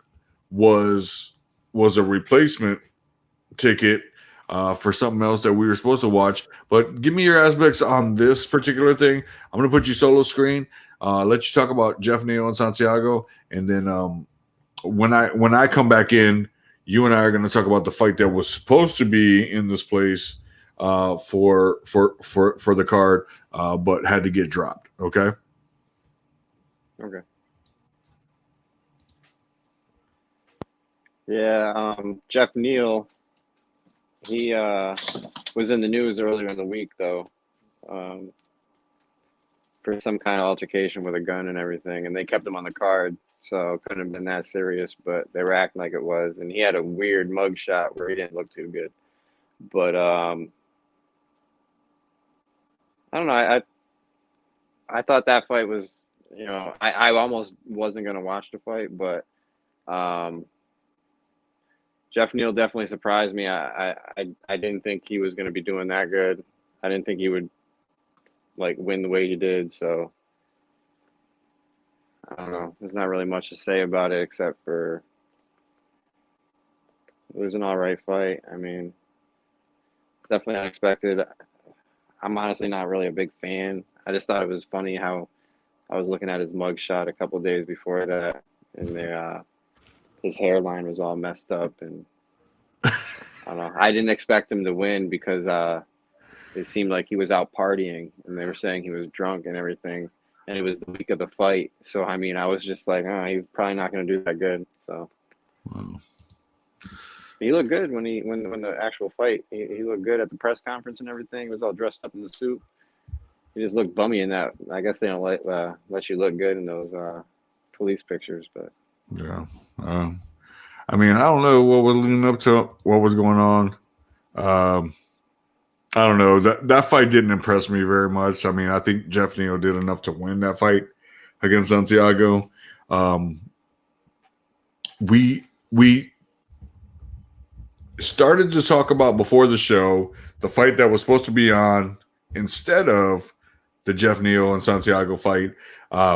was a replacement ticket for something else that we were supposed to watch. But give me your aspects on this particular thing. I'm gonna put you solo screen. Let you talk about Jeff Neal and Santiago, and then when I come back in, you and I are going to talk about the fight that was supposed to be in this place for the card, but had to get dropped. Okay. Okay. Yeah. Jeff Neal, he was in the news earlier in the week though, for some kind of altercation with a gun and everything, and they kept him on the card. So it couldn't have been that serious, but they were acting like it was. And he had a weird mug shot where he didn't look too good. But I don't know. I thought that fight was, I almost wasn't going to watch the fight, but Jeff Neal definitely surprised me. I didn't think he was going to be doing that good. I didn't think he would like win the way he did. So I don't know. There's not really much to say about it except for It was an all right fight. I mean, definitely unexpected. I'm honestly not really a big fan. I just thought it was funny how I was looking at his mugshot a couple days before that, and his hairline was all messed up, and I don't know. I didn't expect him to win because it seemed like he was out partying, and they were saying he was drunk and everything, and it was the week of the fight. So I mean, I was just like, oh, he's probably not going to do that good. So Wow. he looked good when the actual fight. He looked good at the press conference and everything. He was all dressed up in the suit. He just looked bummy in that. I guess they don't let you look good in those police pictures, but Yeah. I mean, I don't know what was leading up to what was going on. I don't know. That fight didn't impress me very much. I mean, I think Jeff Neal did enough to win that fight against Santiago. We started to talk about before the show the fight that was supposed to be on instead of the Jeff Neal and Santiago fight,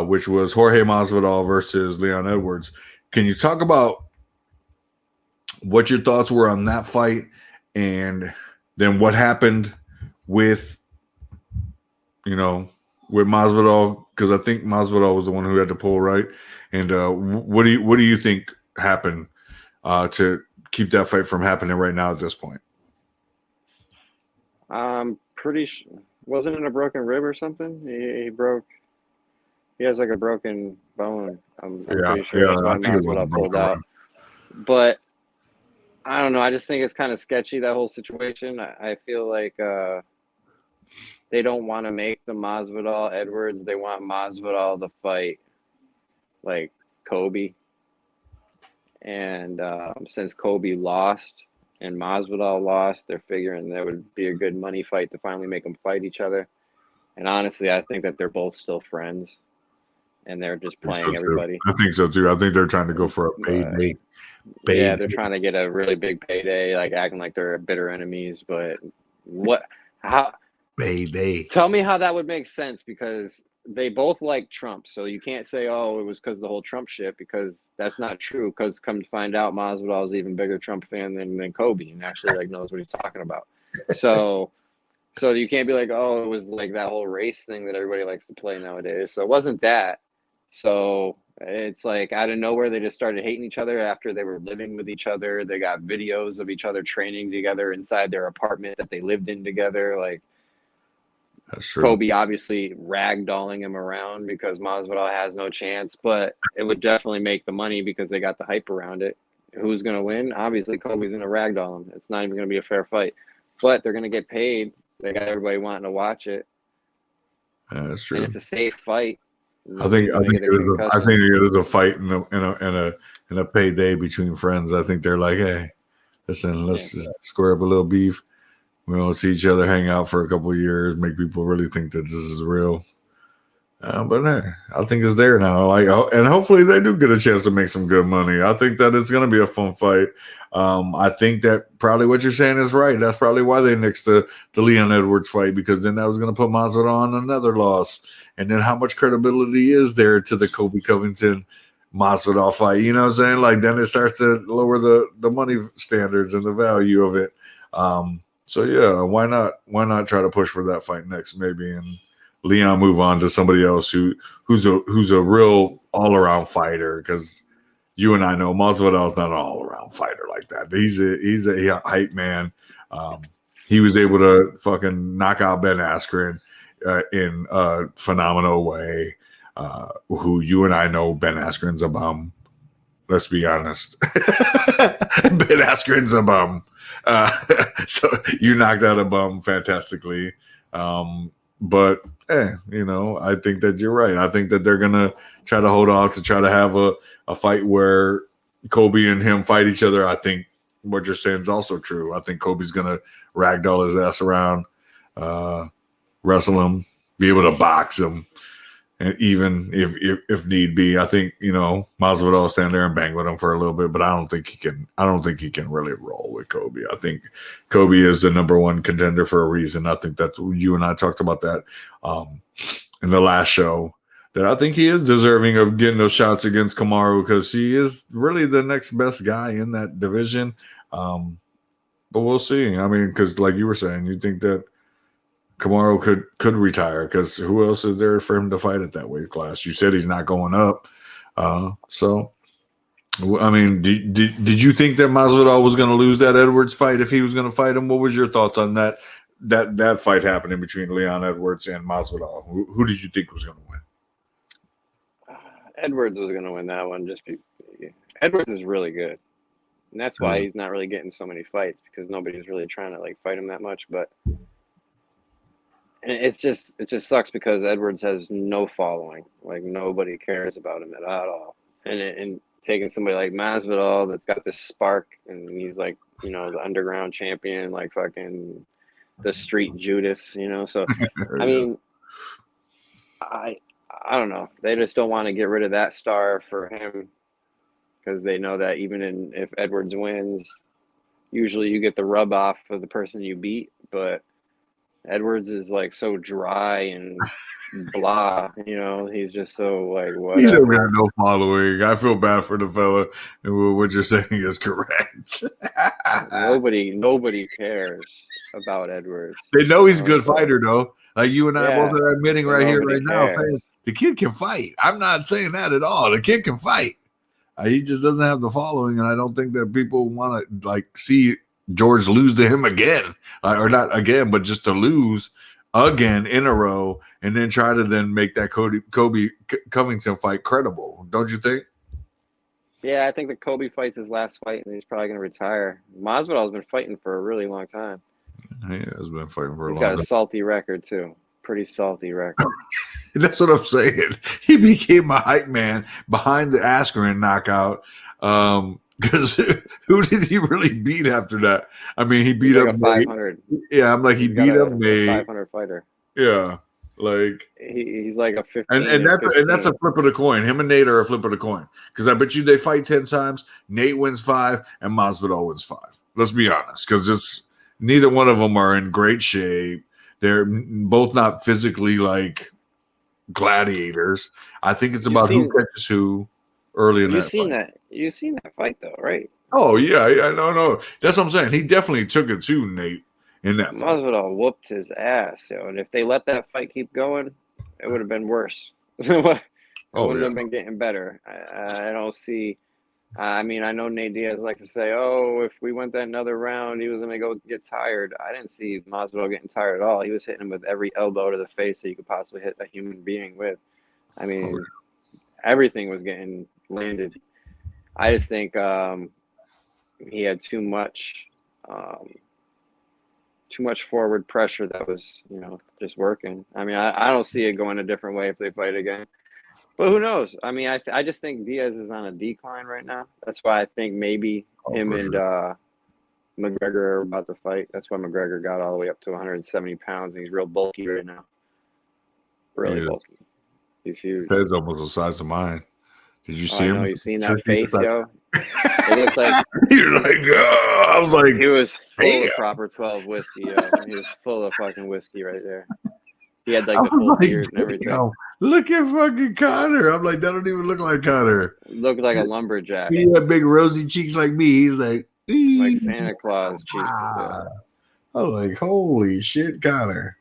which was Jorge Masvidal versus Leon Edwards. Can you talk about what your thoughts were on that fight, and then what happened with Masvidal? Because I think Masvidal was the one who had to pull, right? And what do you think happened to keep that fight from happening right now at this point? pretty wasn't it a broken rib or something? He has like a broken bone. I'm pretty sure that's why Masvidal pulled out. But I don't know. I just think it's kind of sketchy, that whole situation. I feel like they don't want to make the Masvidal Edwards. They want Masvidal to fight like Kobe. And since Kobe lost and Masvidal lost, they're figuring that would be a good money fight to finally make them fight each other. And honestly, I think that they're both still friends. And they're just playing everybody. I think so too. I think they're trying to go for a payday. Yeah, they're trying to get a really big payday, like acting like they're bitter enemies. But how payday? Tell me how that would make sense, because they both like Trump. So you can't say, oh, it was because of the whole Trump shit, because that's not true. Because come to find out, Masvidal is even bigger Trump fan than Kobe, and actually knows what he's talking about. So you can't be like, oh, it was like that whole race thing that everybody likes to play nowadays. So it wasn't that. So it's like out of nowhere, they just started hating each other after they were living with each other. They got videos of each other training together inside their apartment that they lived in together. Like, that's true. Kobe obviously ragdolling him around because Masvidal has no chance, but it would definitely make the money because they got the hype around it. Who's going to win? Obviously, Kobe's going to ragdoll him. It's not even going to be a fair fight, but they're going to get paid. They got everybody wanting to watch it. Yeah, that's true. And it's a safe fight. I think it is a fight in a payday between friends. I think they're like, hey, listen, let's square up a little beef. We don't see each other hang out for a couple of years, make people really think that this is real. But hey, I think it's there now. And hopefully they do get a chance to make some good money. I think that it's going to be a fun fight. I think that probably what you're saying is right. That's probably why they nixed the Leon Edwards fight, because then that was going to put Masvidal on another loss. And then how much credibility is there to the Kobe Covington Masvidal fight? You know what I'm saying? Like, then it starts to lower the money standards and the value of it. So yeah, why not try to push for that fight next, maybe, and Leon move on to somebody else who's a real all around fighter, because you and I know Masvidal's not an all around fighter like that. He's a hype man. He was able to fucking knock out Ben Askren in a phenomenal way. Who you and I know Ben Askren's a bum. Let's be honest. Ben Askren's a bum. So you knocked out a bum fantastically. But I think that you're right. I think that they're gonna try to hold off to try to have a fight where Kobe and him fight each other. I think what you're saying is also true. I think Kobe's gonna ragdoll his ass around, wrestle him, be able to box him, and even if need be, I think Masvidal will stand there and bang with him for a little bit. But I don't think he can really roll with Kobe. I think Kobe is the number one contender for a reason. I think that you and I talked about that in the last show, that I think he is deserving of getting those shots against Kamaru, because he is really the next best guy in that division. But we'll see. I mean, because like you were saying, you think that Kamaru could retire because who else is there for him to fight at that weight class? You said he's not going up. So, I mean, did you think that Masvidal was going to lose that Edwards fight if he was going to fight him? What was your thoughts on that fight happening between Leon Edwards and Masvidal? Who did you think was going to win? Edwards was going to win that one. Edwards is really good, and that's why he's not really getting so many fights because nobody's really trying to like fight him that much. But and it just sucks because Edwards has no following. Like nobody cares about him at all. And taking somebody like Masvidal that's got this spark and he's like, you know, the underground champion, like fucking the street Judas, you know. So I mean, I don't know. They just don't want to get rid of that star for him because they know that even if Edwards wins, usually you get the rub off of the person you beat, but Edwards is like so dry and blah, you know. He's just so like whatever. He don't got no following. I feel bad for the fella, and what you're saying is correct. Nobody cares about Edwards. They know he's a good fighter, though. Like you and I both are admitting right here, right cares. now. The kid can fight. I'm not saying that at all. The kid can fight. He just doesn't have the following, and I don't think that people want to like see George lose to him again, or not again, but just to lose again in a row, and then try to then make that Kobe Covington fight credible. Don't you think? Yeah, I think that Kobe fights his last fight, and he's probably going to retire. Masvidal's been fighting for a really long time. He has been fighting for a long time. He's got a salty record too, pretty salty record. That's what I'm saying. He became a hype man behind the Askren knockout. Because who did he really beat after that? I mean, he beat up 500. Yeah, I'm like he beat up Nate. 500 fighter. Yeah, like he's like a 15. And that's a flip of the coin. Him and Nate are a flip of the coin because I bet you they fight 10 times. Nate wins 5 and Masvidal wins 5. Let's be honest, because it's neither one of them are in great shape. They're both not physically like gladiators. I think it's about who catches who early in that fight. You've seen that fight though, right? Oh yeah, I no. That's what I'm saying. He definitely took it to Nate in that fight. Masvidal whooped his ass, and if they let that fight keep going, it would have been worse. It wouldn't have been getting better. I don't see. I mean, I know Nate Diaz likes to say, "Oh, if we went that another round, he was going to go get tired." I didn't see Masvidal getting tired at all. He was hitting him with every elbow to the face that you could possibly hit a human being with. I mean, everything was getting landed. I just think he had too much forward pressure that was, just working. I mean, I don't see it going a different way if they fight again. But who knows? I mean, I just think Diaz is on a decline right now. That's why I think maybe him and McGregor are about to fight. That's why McGregor got all the way up to 170 pounds, and he's real bulky right now. Really bulky. He's huge. His head's almost the size of mine. Did you see him? You seen that face, yo? It looked like you're like, oh, I was like, he was full of proper 12 whiskey, yo. He was full of fucking whiskey right there. He had like the full beard and everything. Yo, look at fucking Connor. I'm like, that don't even look like Connor. Looked like a lumberjack. He had big rosy cheeks like me. He's like Santa Claus cheeks. I was like, holy shit, Connor.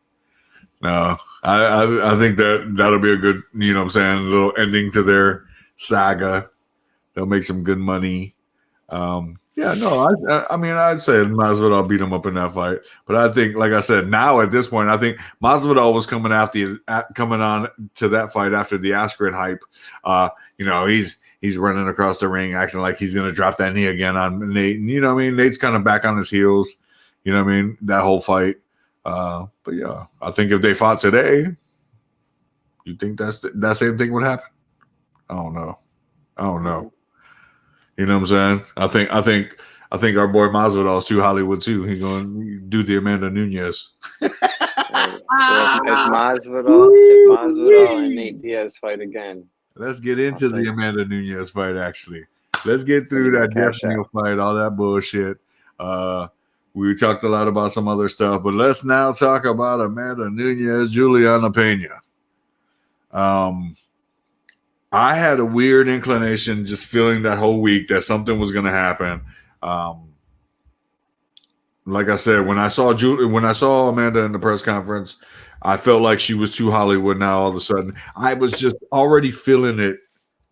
No, I think that'll be a good, little ending to their saga. They'll make some good money. I mean, I'd say Masvidal beat him up in that fight, but I think, like I said, now at this point, I think Masvidal was coming on to that fight after the Askren hype. He's running across the ring, acting like he's going to drop that knee again on Nate. And, Nate's kind of back on his heels. That whole fight. But yeah, I think if they fought today, you think that same thing would happen? I don't know. You know what I'm saying? I think our boy Masvidal is too Hollywood too. He's going to do the Amanda Nunez. If Masvidal and Nate Diaz fight again. Let's get into the Amanda Nunez fight. Actually, let's get through that death fight, all that bullshit. We talked a lot about some other stuff, but let's now talk about Amanda Nunez, Juliana Pena. I had a weird inclination just feeling that whole week that something was going to happen. like I said, when I saw Amanda in the press conference, I felt like she was too Hollywood. Now all of a sudden, I was just already feeling it,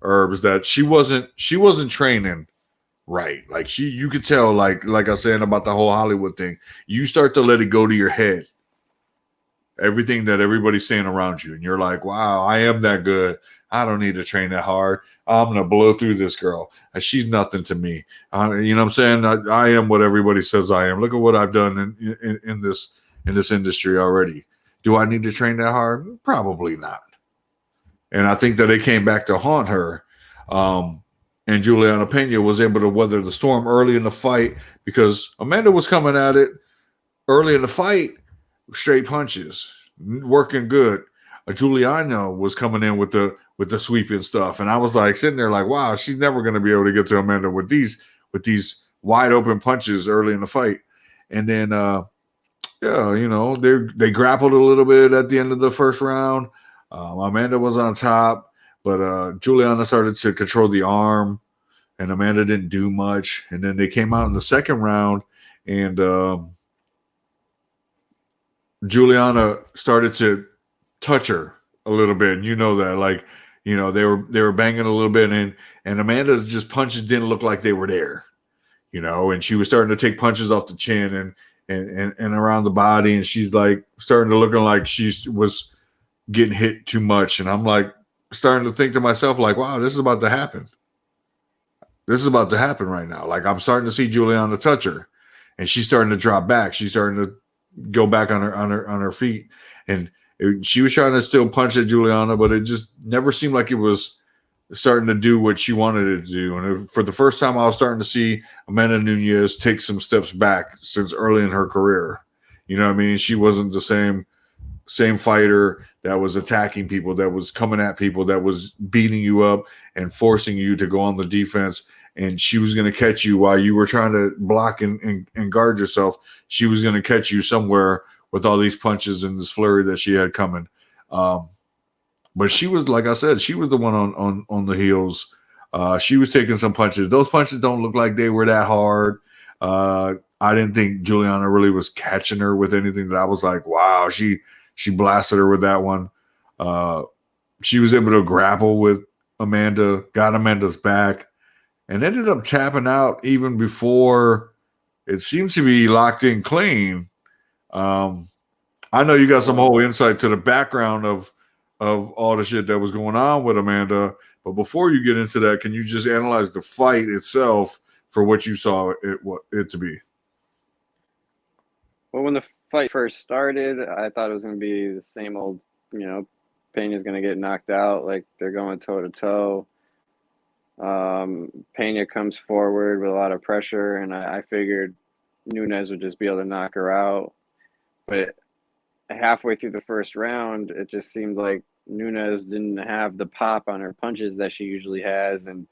Herbs, that she wasn't training right. Like you could tell, like I was saying about the whole Hollywood thing. You start to let it go to your head, everything that everybody's saying around you, and you're like, wow, I am that good. I don't need to train that hard. I'm gonna blow through this girl. She's nothing to me. You know what I'm saying? I am what everybody says I am. Look at what I've done in this industry already. Do I need to train that hard? Probably not. And I think that it came back to haunt her. And Juliana Pena was able to weather the storm early in the fight because Amanda was coming at it early in the fight, straight punches, working good. Juliana was coming in with the sweeping stuff, and I was like sitting there like, wow, she's never going to be able to get to Amanda with these wide open punches early in the fight. And then they grappled a little bit at the end of the first round. Amanda was on top, but Juliana started to control the arm, and Amanda didn't do much. And then they came out in the second round, and Juliana started to touch her a little bit. And you know that, like, you know, they were banging a little bit, and Amanda's just punches didn't look like they were there, you know, and she was starting to take punches off the chin and around the body, and she's like starting to looking like she was getting hit too much. And I'm like starting to think to myself, like, wow, this is about to happen. This is about to happen right now. Like, I'm starting to see Juliana touch her, and she's starting to drop back. She's starting to go back on her feet, and she was trying to still punch at Juliana, but it just never seemed like it was starting to do what she wanted it to do. And for the first time, I was starting to see Amanda Nunez take some steps back since early in her career. You know what I mean? She wasn't the same fighter that was attacking people, that was coming at people, that was beating you up and forcing you to go on the defense. And she was going to catch you while you were trying to block and guard yourself. She was going to catch you somewhere with all these punches and this flurry that she had coming. But she was, like I said, she was the one on the heels. She was taking some punches. Those punches don't look like they were that hard. I didn't think Juliana really was catching her with anything that I was like, wow, she blasted her with that one. She was able to grapple with Amanda, got Amanda's back, and ended up tapping out even before it seemed to be locked in clean. I know you got some whole insight to the background of all the shit that was going on with Amanda, but before you get into that, can you just analyze the fight itself for what you saw it to be? Well, when the fight first started, I thought it was going to be the same old, you know, Pena's going to get knocked out, like they're going toe to toe. Pena comes forward with a lot of pressure, and I figured Nunez would just be able to knock her out. But halfway through the first round, it just seemed like Nunez didn't have the pop on her punches that she usually has, and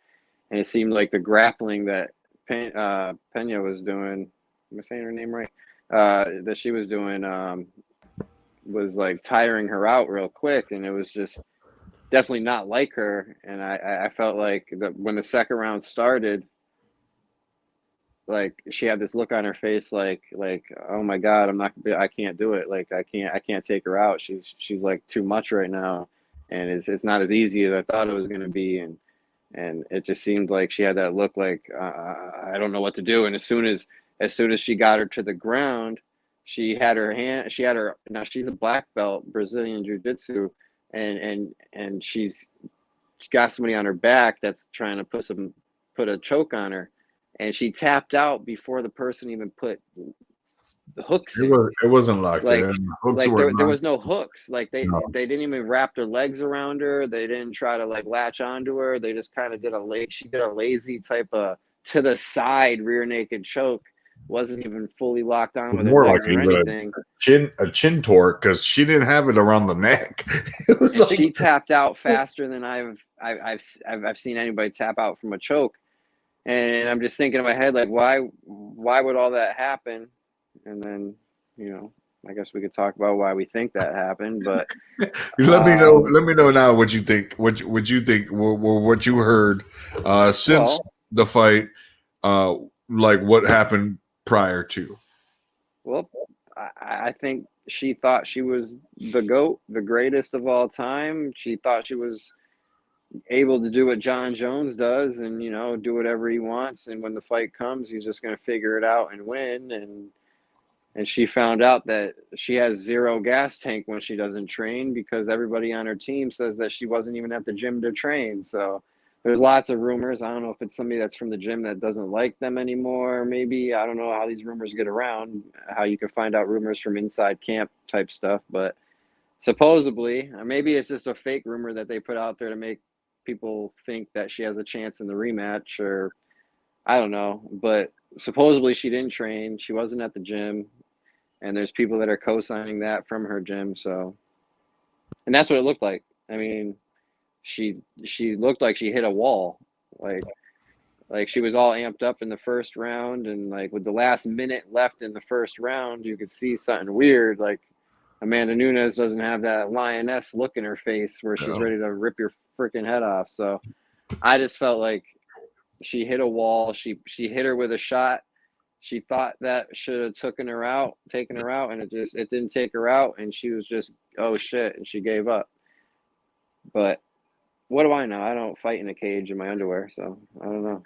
it seemed like the grappling that Pena was doing, am I saying her name right? That she was doing was like tiring her out real quick, and it was just definitely not like her. And I felt like that when the second round started, like she had this look on her face, like oh my god, I can't do it. Like I can't take her out. She's like too much right now, and it's not as easy as I thought it was going to be. And it just seemed like she had that look, like I don't know what to do. And as soon as she got her to the ground, she had her. Now she's a black belt Brazilian jiu-jitsu, and she got somebody on her back that's trying to put a choke on her. And she tapped out before the person even put the hooks in. It wasn't locked like, in. There was no hooks. Like they didn't even wrap their legs around her. They didn't try to like latch onto her. They just kind of she did a lazy type of to the side rear naked choke. Wasn't even fully locked on with her legs or anything. A chin torque, because she didn't have it around the neck. It was like she tapped out faster than I've seen anybody tap out from a choke. And I'm just thinking in my head, like, why would all that happen? And then, you know, I guess we could talk about why we think that happened. But let me know now what you think. What you think? What you heard since the fight? Like what happened prior to? Well, I think she thought she was the GOAT, the greatest of all time. She thought she was able to do what John Jones does and, do whatever he wants. And when the fight comes, he's just going to figure it out and win. And she found out that she has zero gas tank when she doesn't train because everybody on her team says that she wasn't even at the gym to train. So there's lots of rumors. I don't know if it's somebody that's from the gym that doesn't like them anymore. Maybe, I don't know how these rumors get around, how you can find out rumors from inside camp type stuff. But supposedly, maybe it's just a fake rumor that they put out there to make people think that she has a chance in the rematch, or I don't know. But supposedly she didn't train. She wasn't at the gym. And there's people that are co-signing that from her gym. So, and that's what it looked like. I mean, she looked like she hit a wall. Like she was all amped up in the first round, and like with the last minute left in the first round, you could see something weird. Like Amanda Nunez doesn't have that lioness look in her face where she's ready to rip your freaking head off. So I just felt like she hit a wall. She hit her with a shot. She thought that should have taken her out, and it didn't take her out, and she was just, oh shit, and she gave up. But what do I know? I don't fight in a cage in my underwear, so I don't know.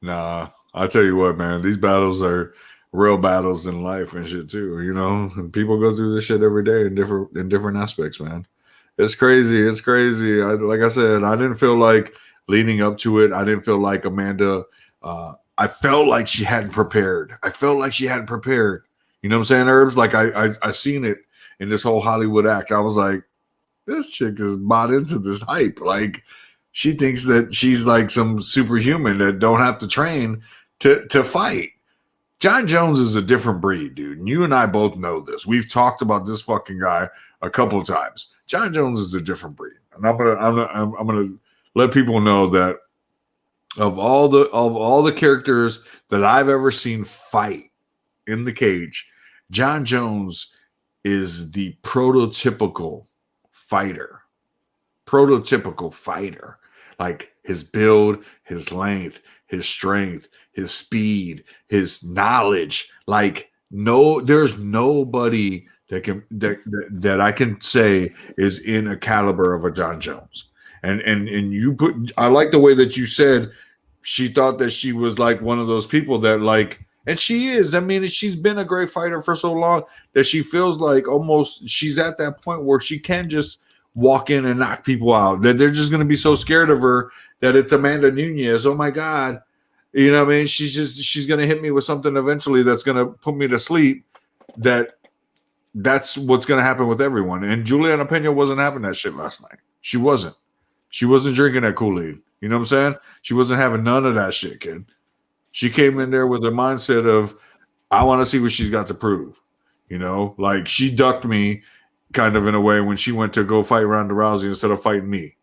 Nah, I tell you what, man, these battles are real battles in life and shit too. And people go through this shit every day in different aspects, man. It's crazy. It's crazy. Like I said, I didn't feel like leading up to it. I didn't feel like Amanda. I felt like she hadn't prepared. You know what I'm saying, Herbs? Like I seen it in this whole Hollywood act. I was like, this chick is bought into this hype. Like she thinks that she's like some superhuman that don't have to train to fight. John Jones is a different breed, dude. And you and I both know this. We've talked about this fucking guy a couple of times. John Jones is a different breed. And I'm gonna let people know that of all the characters that I've ever seen fight in the cage, John Jones is the prototypical fighter. Like his build, his length, his strength, his speed, his knowledge. Like there's nobody that I can say is in a caliber of a John Jones. And I like the way that you said she thought that she was like one of those people that like, and she is. I mean, she's been a great fighter for so long that she feels like almost she's at that point where she can just walk in and knock people out. That they're just going to be so scared of her that it's Amanda Nunez. Oh my God. You know what I mean? She's going to hit me with something eventually that's going to put me to sleep. That's what's going to happen with everyone. And Juliana Pena wasn't having that shit last night. She wasn't drinking that Kool-Aid. You know what I'm saying? She wasn't having none of that shit, kid. She came in there with the mindset of, I want to see what she's got to prove. Like she ducked me kind of in a way when she went to go fight Ronda Rousey instead of fighting me.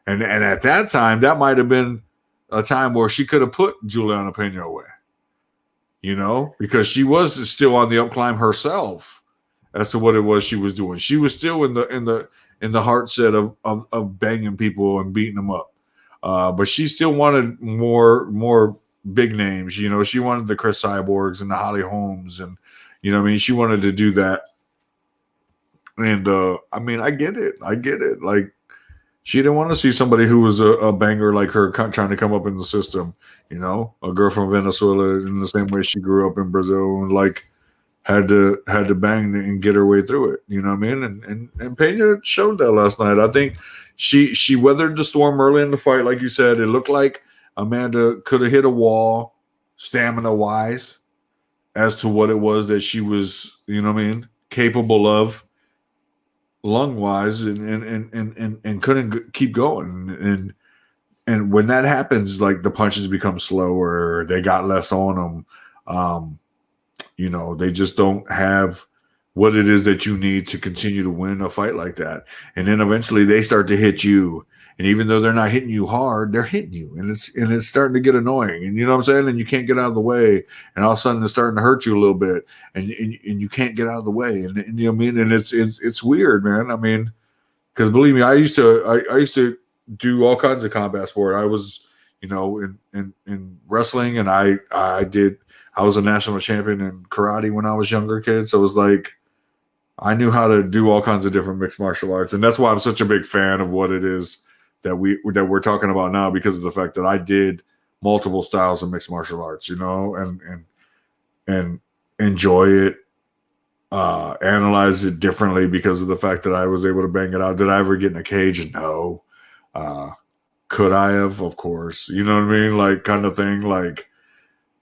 And at that time, that might have been a time where she could have put Juliana Pena away. Because she was still on the upclimb herself as to what it was she was doing. She was still in the heart set of banging people and beating them up. But she still wanted more big names. She wanted the Chris Cyborgs and the Holly Holmes, and she wanted to do that. And I mean, I get it. Like she didn't want to see somebody who was a banger like her trying to come up in the system. A girl from Venezuela in the same way she grew up in Brazil and like had to bang and get her way through it. You know what I mean? And Pena showed that last night. I think she weathered the storm early in the fight. Like you said, it looked like Amanda could have hit a wall stamina-wise as to what it was that she was, capable of lung-wise and couldn't keep going. And when that happens, like the punches become slower, they got less on them. They just don't have what it is that you need to continue to win a fight like that. And then eventually they start to hit you. And even though they're not hitting you hard, they're hitting you. And it's starting to get annoying. And you know what I'm saying? And you can't get out of the way. And all of a sudden it's starting to hurt you a little bit. And you can't get out of the way. And you know what I mean? And it's weird, man. I mean, because believe me, I used to do all kinds of combat sport. I was, in wrestling, and I I was a national champion in karate when I was younger kid. So it was like I knew how to do all kinds of different mixed martial arts. And that's why I'm such a big fan of what it is that we're talking about now, because of the fact that I did multiple styles of mixed martial arts, and enjoy it, analyze it differently because of the fact that I was able to bang it out. Did I ever get in a cage? No. Could I have? Of course. You know what I mean? Like, kind of thing. Like,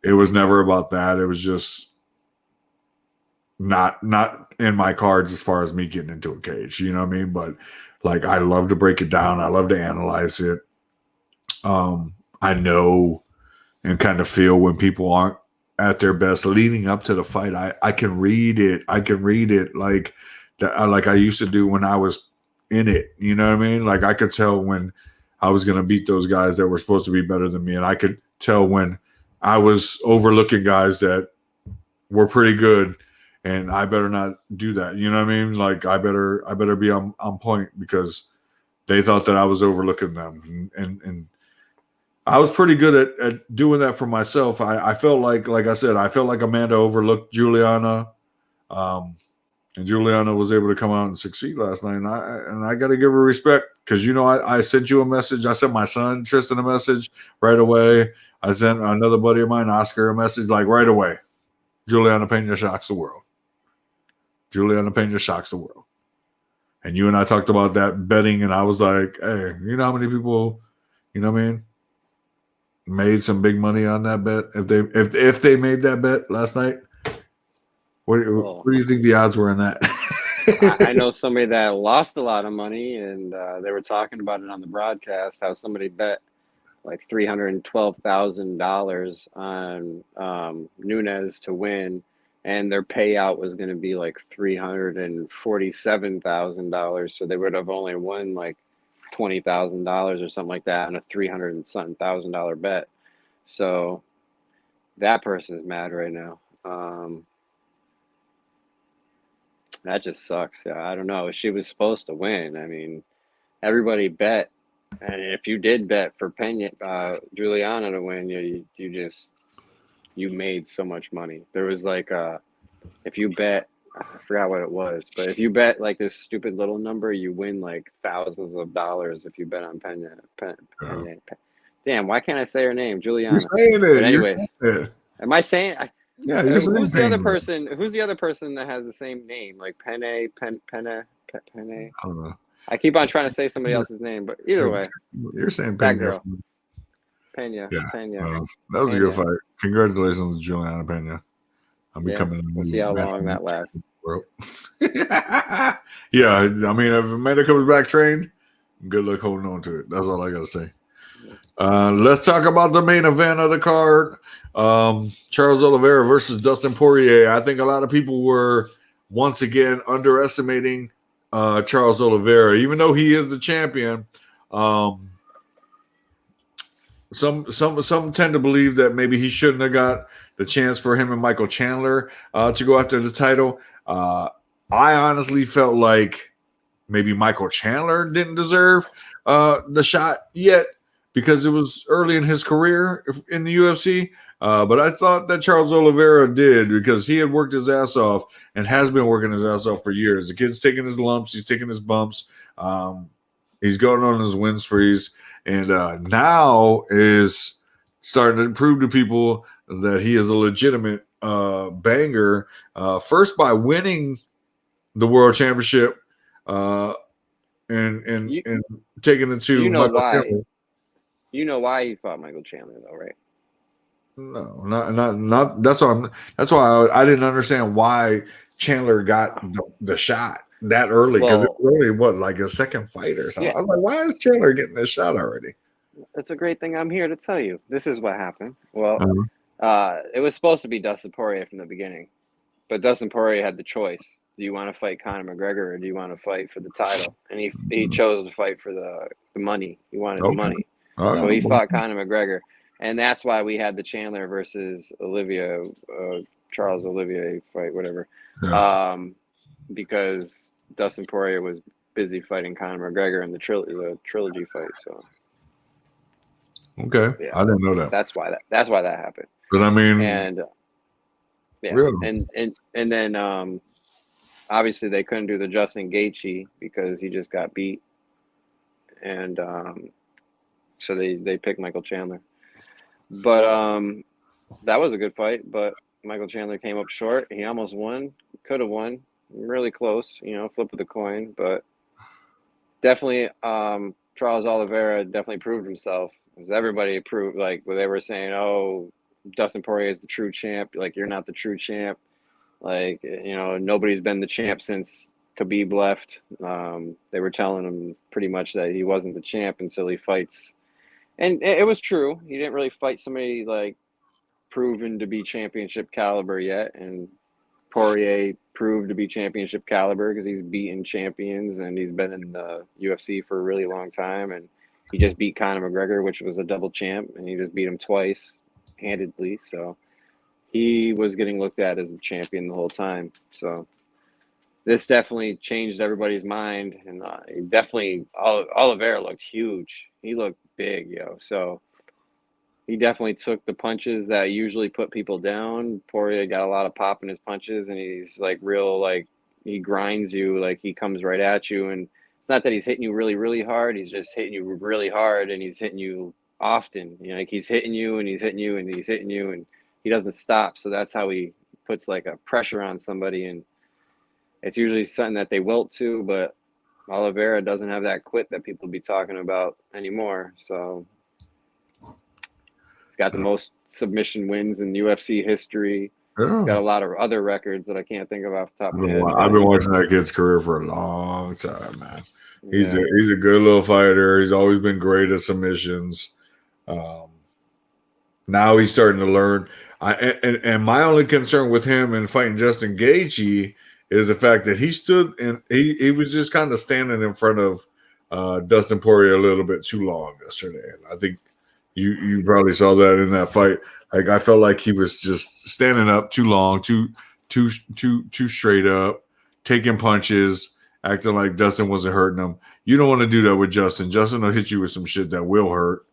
it was never about that. It was just not in my cards as far as me getting into a cage. You know what I mean? But like, I love to break it down. I love to analyze it. I know and kind of feel when people aren't at their best leading up to the fight. I can read it. I can read it like that, like I used to do when I was in it. You know what I mean? Like, I could tell when I was going to beat those guys that were supposed to be better than me, and I could tell when I was overlooking guys that were pretty good, and I better not do that. You know what I mean? Like, I better be on point because they thought that I was overlooking them, and I was pretty good at doing that for myself. I felt like I said, I felt like Amanda overlooked Juliana, and Juliana was able to come out and succeed last night. And I got to give her respect because, I sent you a message. I sent my son, Tristan, a message right away. I sent another buddy of mine, Oscar, a message like right away. Juliana Pena shocks the world. Juliana Pena shocks the world. And you and I talked about that betting, and I was like, hey, you know how many people, you know what I mean, made some big money on that bet? If they made that bet last night, what do you think the odds were in that? I know somebody that lost a lot of money, and they were talking about it on the broadcast, how somebody bet like $312,000 on Nunez to win, and their payout was going to be like $347,000. So they would have only won like $20,000 or something like that on a $300,000 bet. So that person is mad right now. That just sucks. Yeah, I don't know. She was supposed to win. I mean, everybody bet. And if you did bet for Juliana to win, you made so much money. There was like if you bet, I forgot what it was, but if you bet like this stupid little number, you win like thousands of dollars if you bet on Pena. Damn, why can't I say her name, Juliana? You're saying it. But anyways, am I saying? Yeah, you're saying who's the other person? Who's the other person that has the same name, like Penne? I don't know. I keep on trying to say somebody else's name, but either way, you're saying that Pena. girl. Pena. Yeah, Pena. that was a good fight. Congratulations to Juliana Pena. I'm becoming. We'll see how long that lasts. Yeah, I mean, if Amanda comes back trained, good luck holding on to it. That's all I got to say. Let's talk about the main event of the card. Charles Oliveira versus Dustin Poirier. I think a lot of people were once again underestimating Charles Oliveira, even though he is the champion. Some tend to believe that maybe he shouldn't have got the chance for him and Michael Chandler to go after the title. I honestly felt like maybe Michael Chandler didn't deserve the shot yet because it was early in his career in the UFC. But I thought that Charles Oliveira did because he had worked his ass off and has been working his ass off for years. The kid's taking his lumps. He's taking his bumps. He's going on his win sprees. And now is starting to prove to people that he is a legitimate banger. First by winning the world championship and taking it to Michael Chandler. You know why he fought Michael Chandler, though, right? No, not. That's why I didn't understand why Chandler got the shot that early because it was really like a second fight or something. Yeah. I was like, why is Chandler getting this shot already? That's a great thing. I'm here to tell you. This is what happened. Well, it was supposed to be Dustin Poirier from the beginning, but Dustin Poirier had the choice. Do you want to fight Conor McGregor or do you want to fight for the title? And he chose to fight for the money. He wanted the money. So he fought Conor McGregor. And that's why we had the Chandler versus Charles Olivier fight, whatever. Yeah. Because Dustin Poirier was busy fighting Conor McGregor in the trilogy fight. So, okay, yeah, I didn't know that. That's why that happened. But I mean, and Yeah, Really? and then obviously they couldn't do the Justin Gaethje because he just got beat, and so they picked Michael Chandler. But that was a good fight, but Michael Chandler came up short. He almost won, could have won, really close, flip of the coin, but definitely Charles Oliveira definitely proved himself. Because everybody proved, like, where they were saying, oh, Dustin Poirier is the true champ. Like, you're not the true champ. Like, nobody's been the champ since Khabib left. They were telling him pretty much that he wasn't the champ until he fights. And it was true. He didn't really fight somebody, like, proven to be championship caliber yet. And Poirier proved to be championship caliber because he's beaten champions and he's been in the UFC for a really long time. And he just beat Conor McGregor, which was a double champ, and he just beat him twice handedly. So he was getting looked at as the champion the whole time. So this definitely changed everybody's mind. And Oliveira looked huge. He looked big, yo. So he definitely took the punches that usually put people down. Poirier got a lot of pop in his punches, and he's like real, like he grinds you, like he comes right at you. And it's not that he's hitting you really, really hard. He's just hitting you really hard, and he's hitting you often. Like he's hitting you, and he's hitting you, and he's hitting you, and he doesn't stop. So that's how he puts like a pressure on somebody, and it's usually something that they wilt to. But Oliveira doesn't have that quit that people be talking about anymore. So got the most submission wins in UFC history. Yeah. Got a lot of other records that I can't think of off the top of my head. I've been watching that kid's career for a long time, man. He's a good little fighter. He's always been great at submissions. Now he's starting to learn. And my only concern with him and fighting Justin Gaethje is the fact that he stood and he was just kind of standing in front of Dustin Poirier a little bit too long yesterday. And I think you probably saw that in that fight. Like I felt like he was just standing up too long, too straight up, taking punches, acting like Dustin wasn't hurting him. You don't want to do that with Justin. Justin will hit you with some shit that will hurt,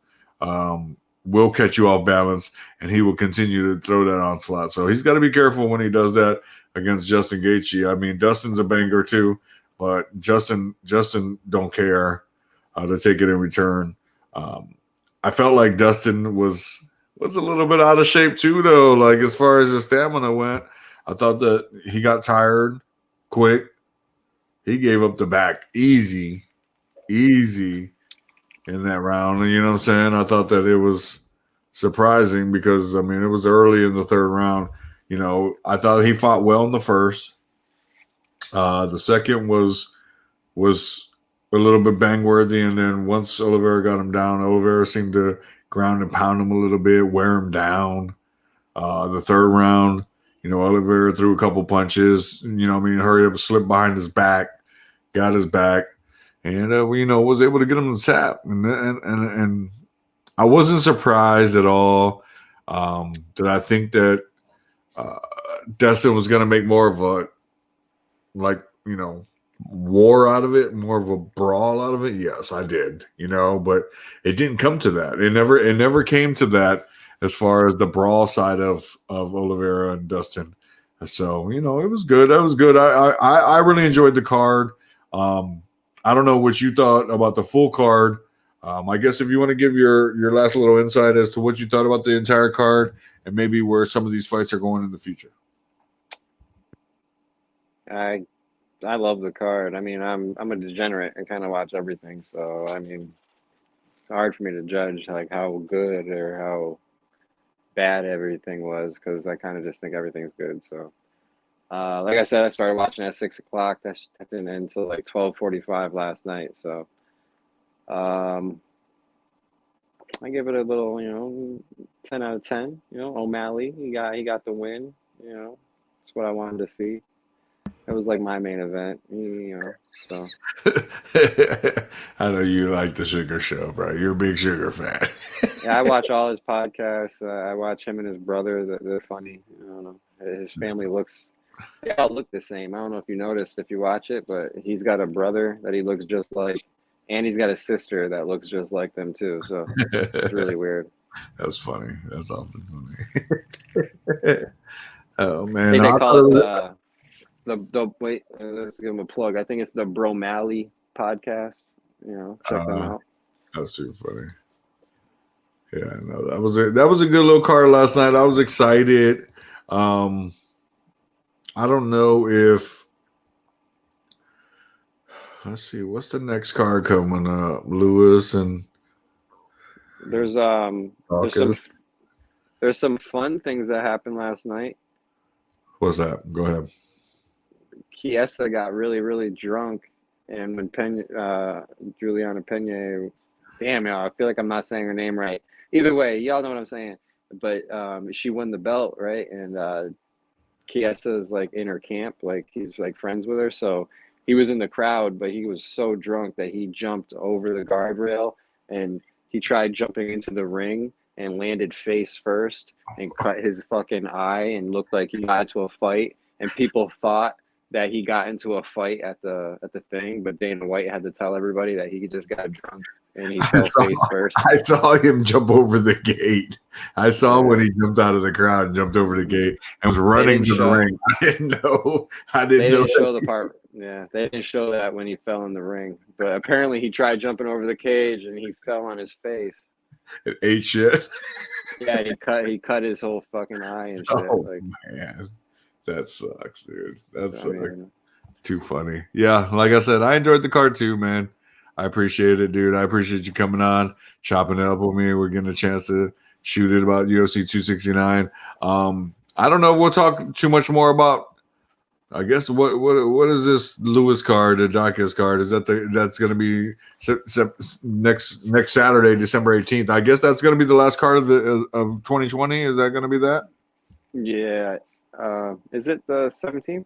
will catch you off balance, and he will continue to throw that onslaught. So he's got to be careful when he does that against Justin Gaethje. I mean, Dustin's a banger too, but Justin don't care to take it in return. I felt like Dustin was a little bit out of shape too, though. Like as far as his stamina went, I thought that he got tired quick. He gave up the back easy in that round. You know what I'm saying? I thought that it was surprising because it was early in the third round. I thought he fought well in the first. The second was a little bit bang worthy, and then once Oliveira got him down, Oliveira seemed to ground and pound him a little bit, wear him down. The third round, Oliveira threw a couple punches, hurry up, slipped behind his back, got his back, and was able to get him to tap. And I wasn't surprised at all. Did I think that Dustin was going to make more of a war out of it, more of a brawl out of it? Yes, I did, but it didn't come to that. It never came to that as far as the brawl side of Oliveira and Dustin. So, it was good. That was good. I really enjoyed the card. I don't know what you thought about the full card. I guess if you want to give your last little insight as to what you thought about the entire card and maybe where some of these fights are going in the future. I love the card. I'm a degenerate. I kind of watch everything, so it's hard for me to judge like how good or how bad everything was because I kind of just think everything's good. So, like I said, I started watching at 6 o'clock. That didn't end until like 12:45 last night. So, I give it a little, 10 out of 10. O'Malley, he got the win. That's what I wanted to see. It was like my main event, so. I know you like the Sugar Show, bro. You're a big Sugar fan. Yeah, I watch all his podcasts. I watch him and his brother. They're funny. I don't know. His family they all look the same. I don't know if you noticed if you watch it, but he's got a brother that he looks just like, and he's got a sister that looks just like them too. So it's really weird. That's funny. That's often funny. Oh I man, think they no, call it the wait. Let's give them a plug. I think it's the Bromalley podcast. Check them out. that's super funny. Yeah, no, that was a good little card last night. I was excited. I don't know if let's see what's the next card coming up. Lewis and There's some fun things that happened last night. what's that? Go ahead. Chiesa got really, really drunk, and when Juliana Pena, damn, y'all, I feel like I'm not saying her name right. Either way, y'all know what I'm saying. But she won the belt, right? And Chiesa is like in her camp, like he's like friends with her. So he was in the crowd, but he was so drunk that he jumped over the guardrail, and he tried jumping into the ring and landed face first and cut his fucking eye and looked like he got into a fight. And people thought that he got into a fight at the thing, but Dana White had to tell everybody that he just got drunk and he fell face first. I saw him jump over the gate. I saw when he jumped out of the crowd and jumped over the gate and was running to the ring. I didn't know. They didn't show the part. Yeah, they didn't show that when he fell in the ring. But apparently he tried jumping over the cage and he fell on his face. It ate shit. Yeah, he cut his whole fucking eye and shit. Oh, man. That sucks, dude. That's too funny. Yeah, like I said, I enjoyed the card too, man. I appreciate it, dude. I appreciate you coming on, chopping it up with me. We're getting a chance to shoot it about UFC 269. I don't know if we'll talk too much more about. I guess what is this Lewis card, the Dacus card? Is that's going to be next Saturday, December 18th? I guess that's going to be the last card of 2020. Is that going to be that? Yeah. Is it the 17th?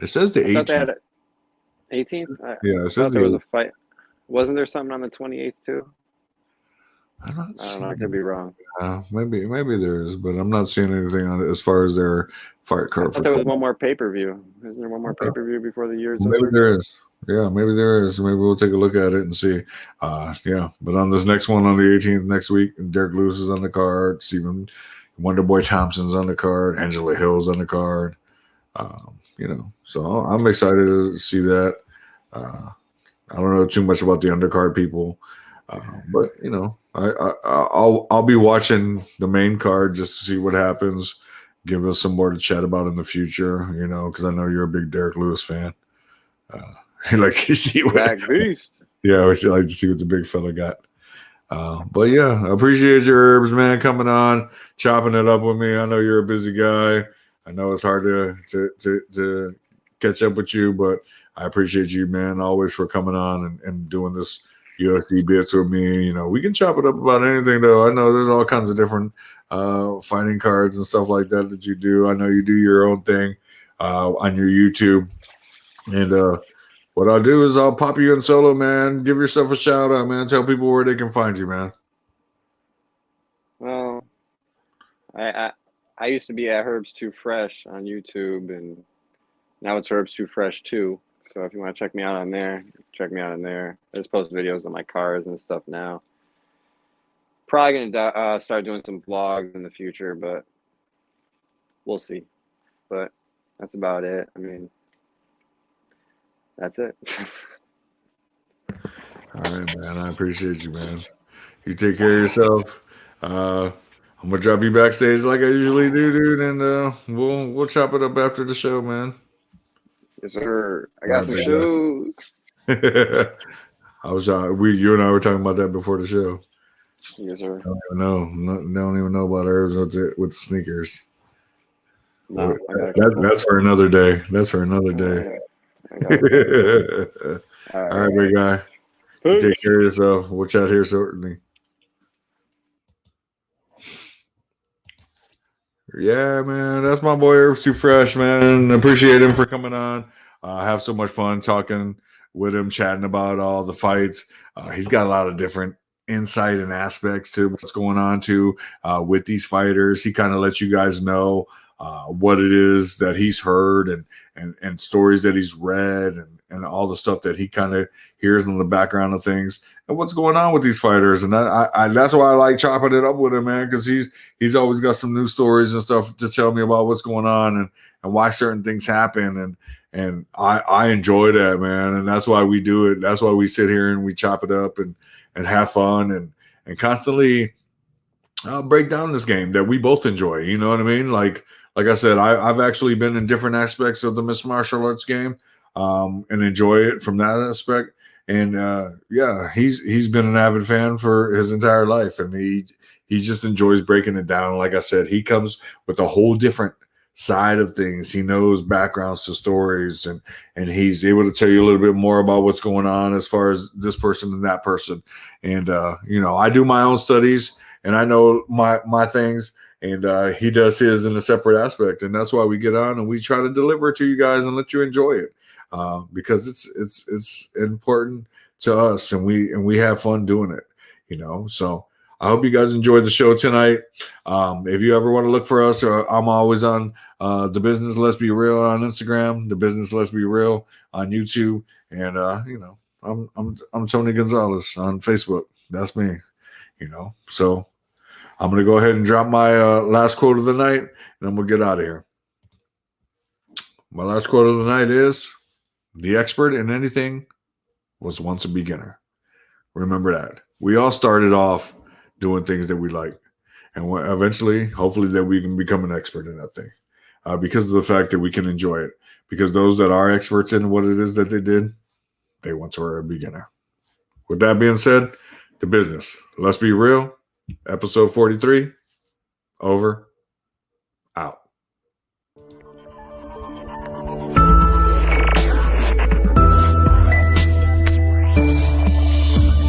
It says the 18th. 18th? Yeah, it says there was a fight. Wasn't there something on the 28th too? I don't know. I could be wrong. Maybe there is, but I'm not seeing anything on it as far as their fight card. I thought there was one more pay-per-view. Isn't there one more pay-per-view before the year's over? Maybe there is. Yeah, maybe there is. Maybe we'll take a look at it and see. Yeah, but on this next one on the 18th next week, Derek Lewis is on the card. Stephen Wonderboy Thompson's on the card. Angela Hill's on the card. So I'm excited to see that. I don't know too much about the undercard people, but I'll be watching the main card just to see what happens. Give us some more to chat about in the future, because I know you're a big Derek Lewis fan. You like to see what Black Beast. Yeah, I always like to see what the big fella got. But yeah, I appreciate your Herbs, man, coming on, chopping it up with me. I know you're a busy guy. I know it's hard to catch up with you, but I appreciate you, man, always for coming on and doing this UFC bits with me. We can chop it up about anything, though. I know there's all kinds of different fighting cards and stuff like that you do. I know you do your own thing on your YouTube. And what I'll do is I'll pop you in solo, man. Give yourself a shout out, man. Tell people where they can find you, man. Well, I used to be at Herbz2Fresh on YouTube, and now it's Herbz2Fresh too. So if you want to check me out on there, check me out on there. I just post videos on my cars and stuff now. Probably gonna start doing some vlogs in the future, but we'll see. But that's about it. I mean, that's it. All right, man. I appreciate you, man. You take care of yourself. I'm gonna drop you backstage like I usually do, dude, and we'll chop it up after the show, man. Yes, sir. I got some shoes. I was you and I were talking about that before the show. Yes, sir. Don't even know about Herbs with the sneakers. No, that's for another day. That's for another day. All right, big guy. You take care of yourself. We'll chat here shortly. Yeah, man. That's my boy Herbz2Fresh, man. Appreciate him for coming on. I have so much fun talking with him, chatting about all the fights. He's got a lot of different insight and aspects to what's going on too with these fighters. He kind of lets you guys know what it is that he's heard and stories that he's read and all the stuff that he kind of hears in the background of things and what's going on with these fighters. And that's why I like chopping it up with him, man, because he's always got some new stories and stuff to tell me about what's going on and why certain things happen. And I enjoy that, man. And that's why we do it. That's why we sit here and we chop it up and have fun and constantly break down this game that we both enjoy. You know what I mean? Like I said, I've actually been in different aspects of the mixed martial arts game and enjoy it from that aspect. And he's been an avid fan for his entire life, and he just enjoys breaking it down. Like I said, he comes with a whole different side of things. He knows backgrounds to stories, and he's able to tell you a little bit more about what's going on as far as this person and that person. And I do my own studies, and I know my things, and he does his in a separate aspect. And that's why we get on and we try to deliver it to you guys and let you enjoy it, because it's important to us, and we have fun doing it. So I hope you guys enjoyed the show tonight. If you ever want to look for us, I'm always on The Business Let's Be Real on Instagram, The Business Let's Be Real on YouTube, and I'm Tony Gonzalez on Facebook. That's me. So I'm gonna go ahead and drop my last quote of the night, and then we'll get out of here. My last quote of the night is, "The expert in anything was once a beginner." Remember that. We all started off doing things that we like, and eventually, hopefully, that we can become an expert in that thing, because of the fact that we can enjoy it. Because those that are experts in what it is that they did, they once were a beginner. With that being said, The Business Let's Be Real, episode 43, over, out.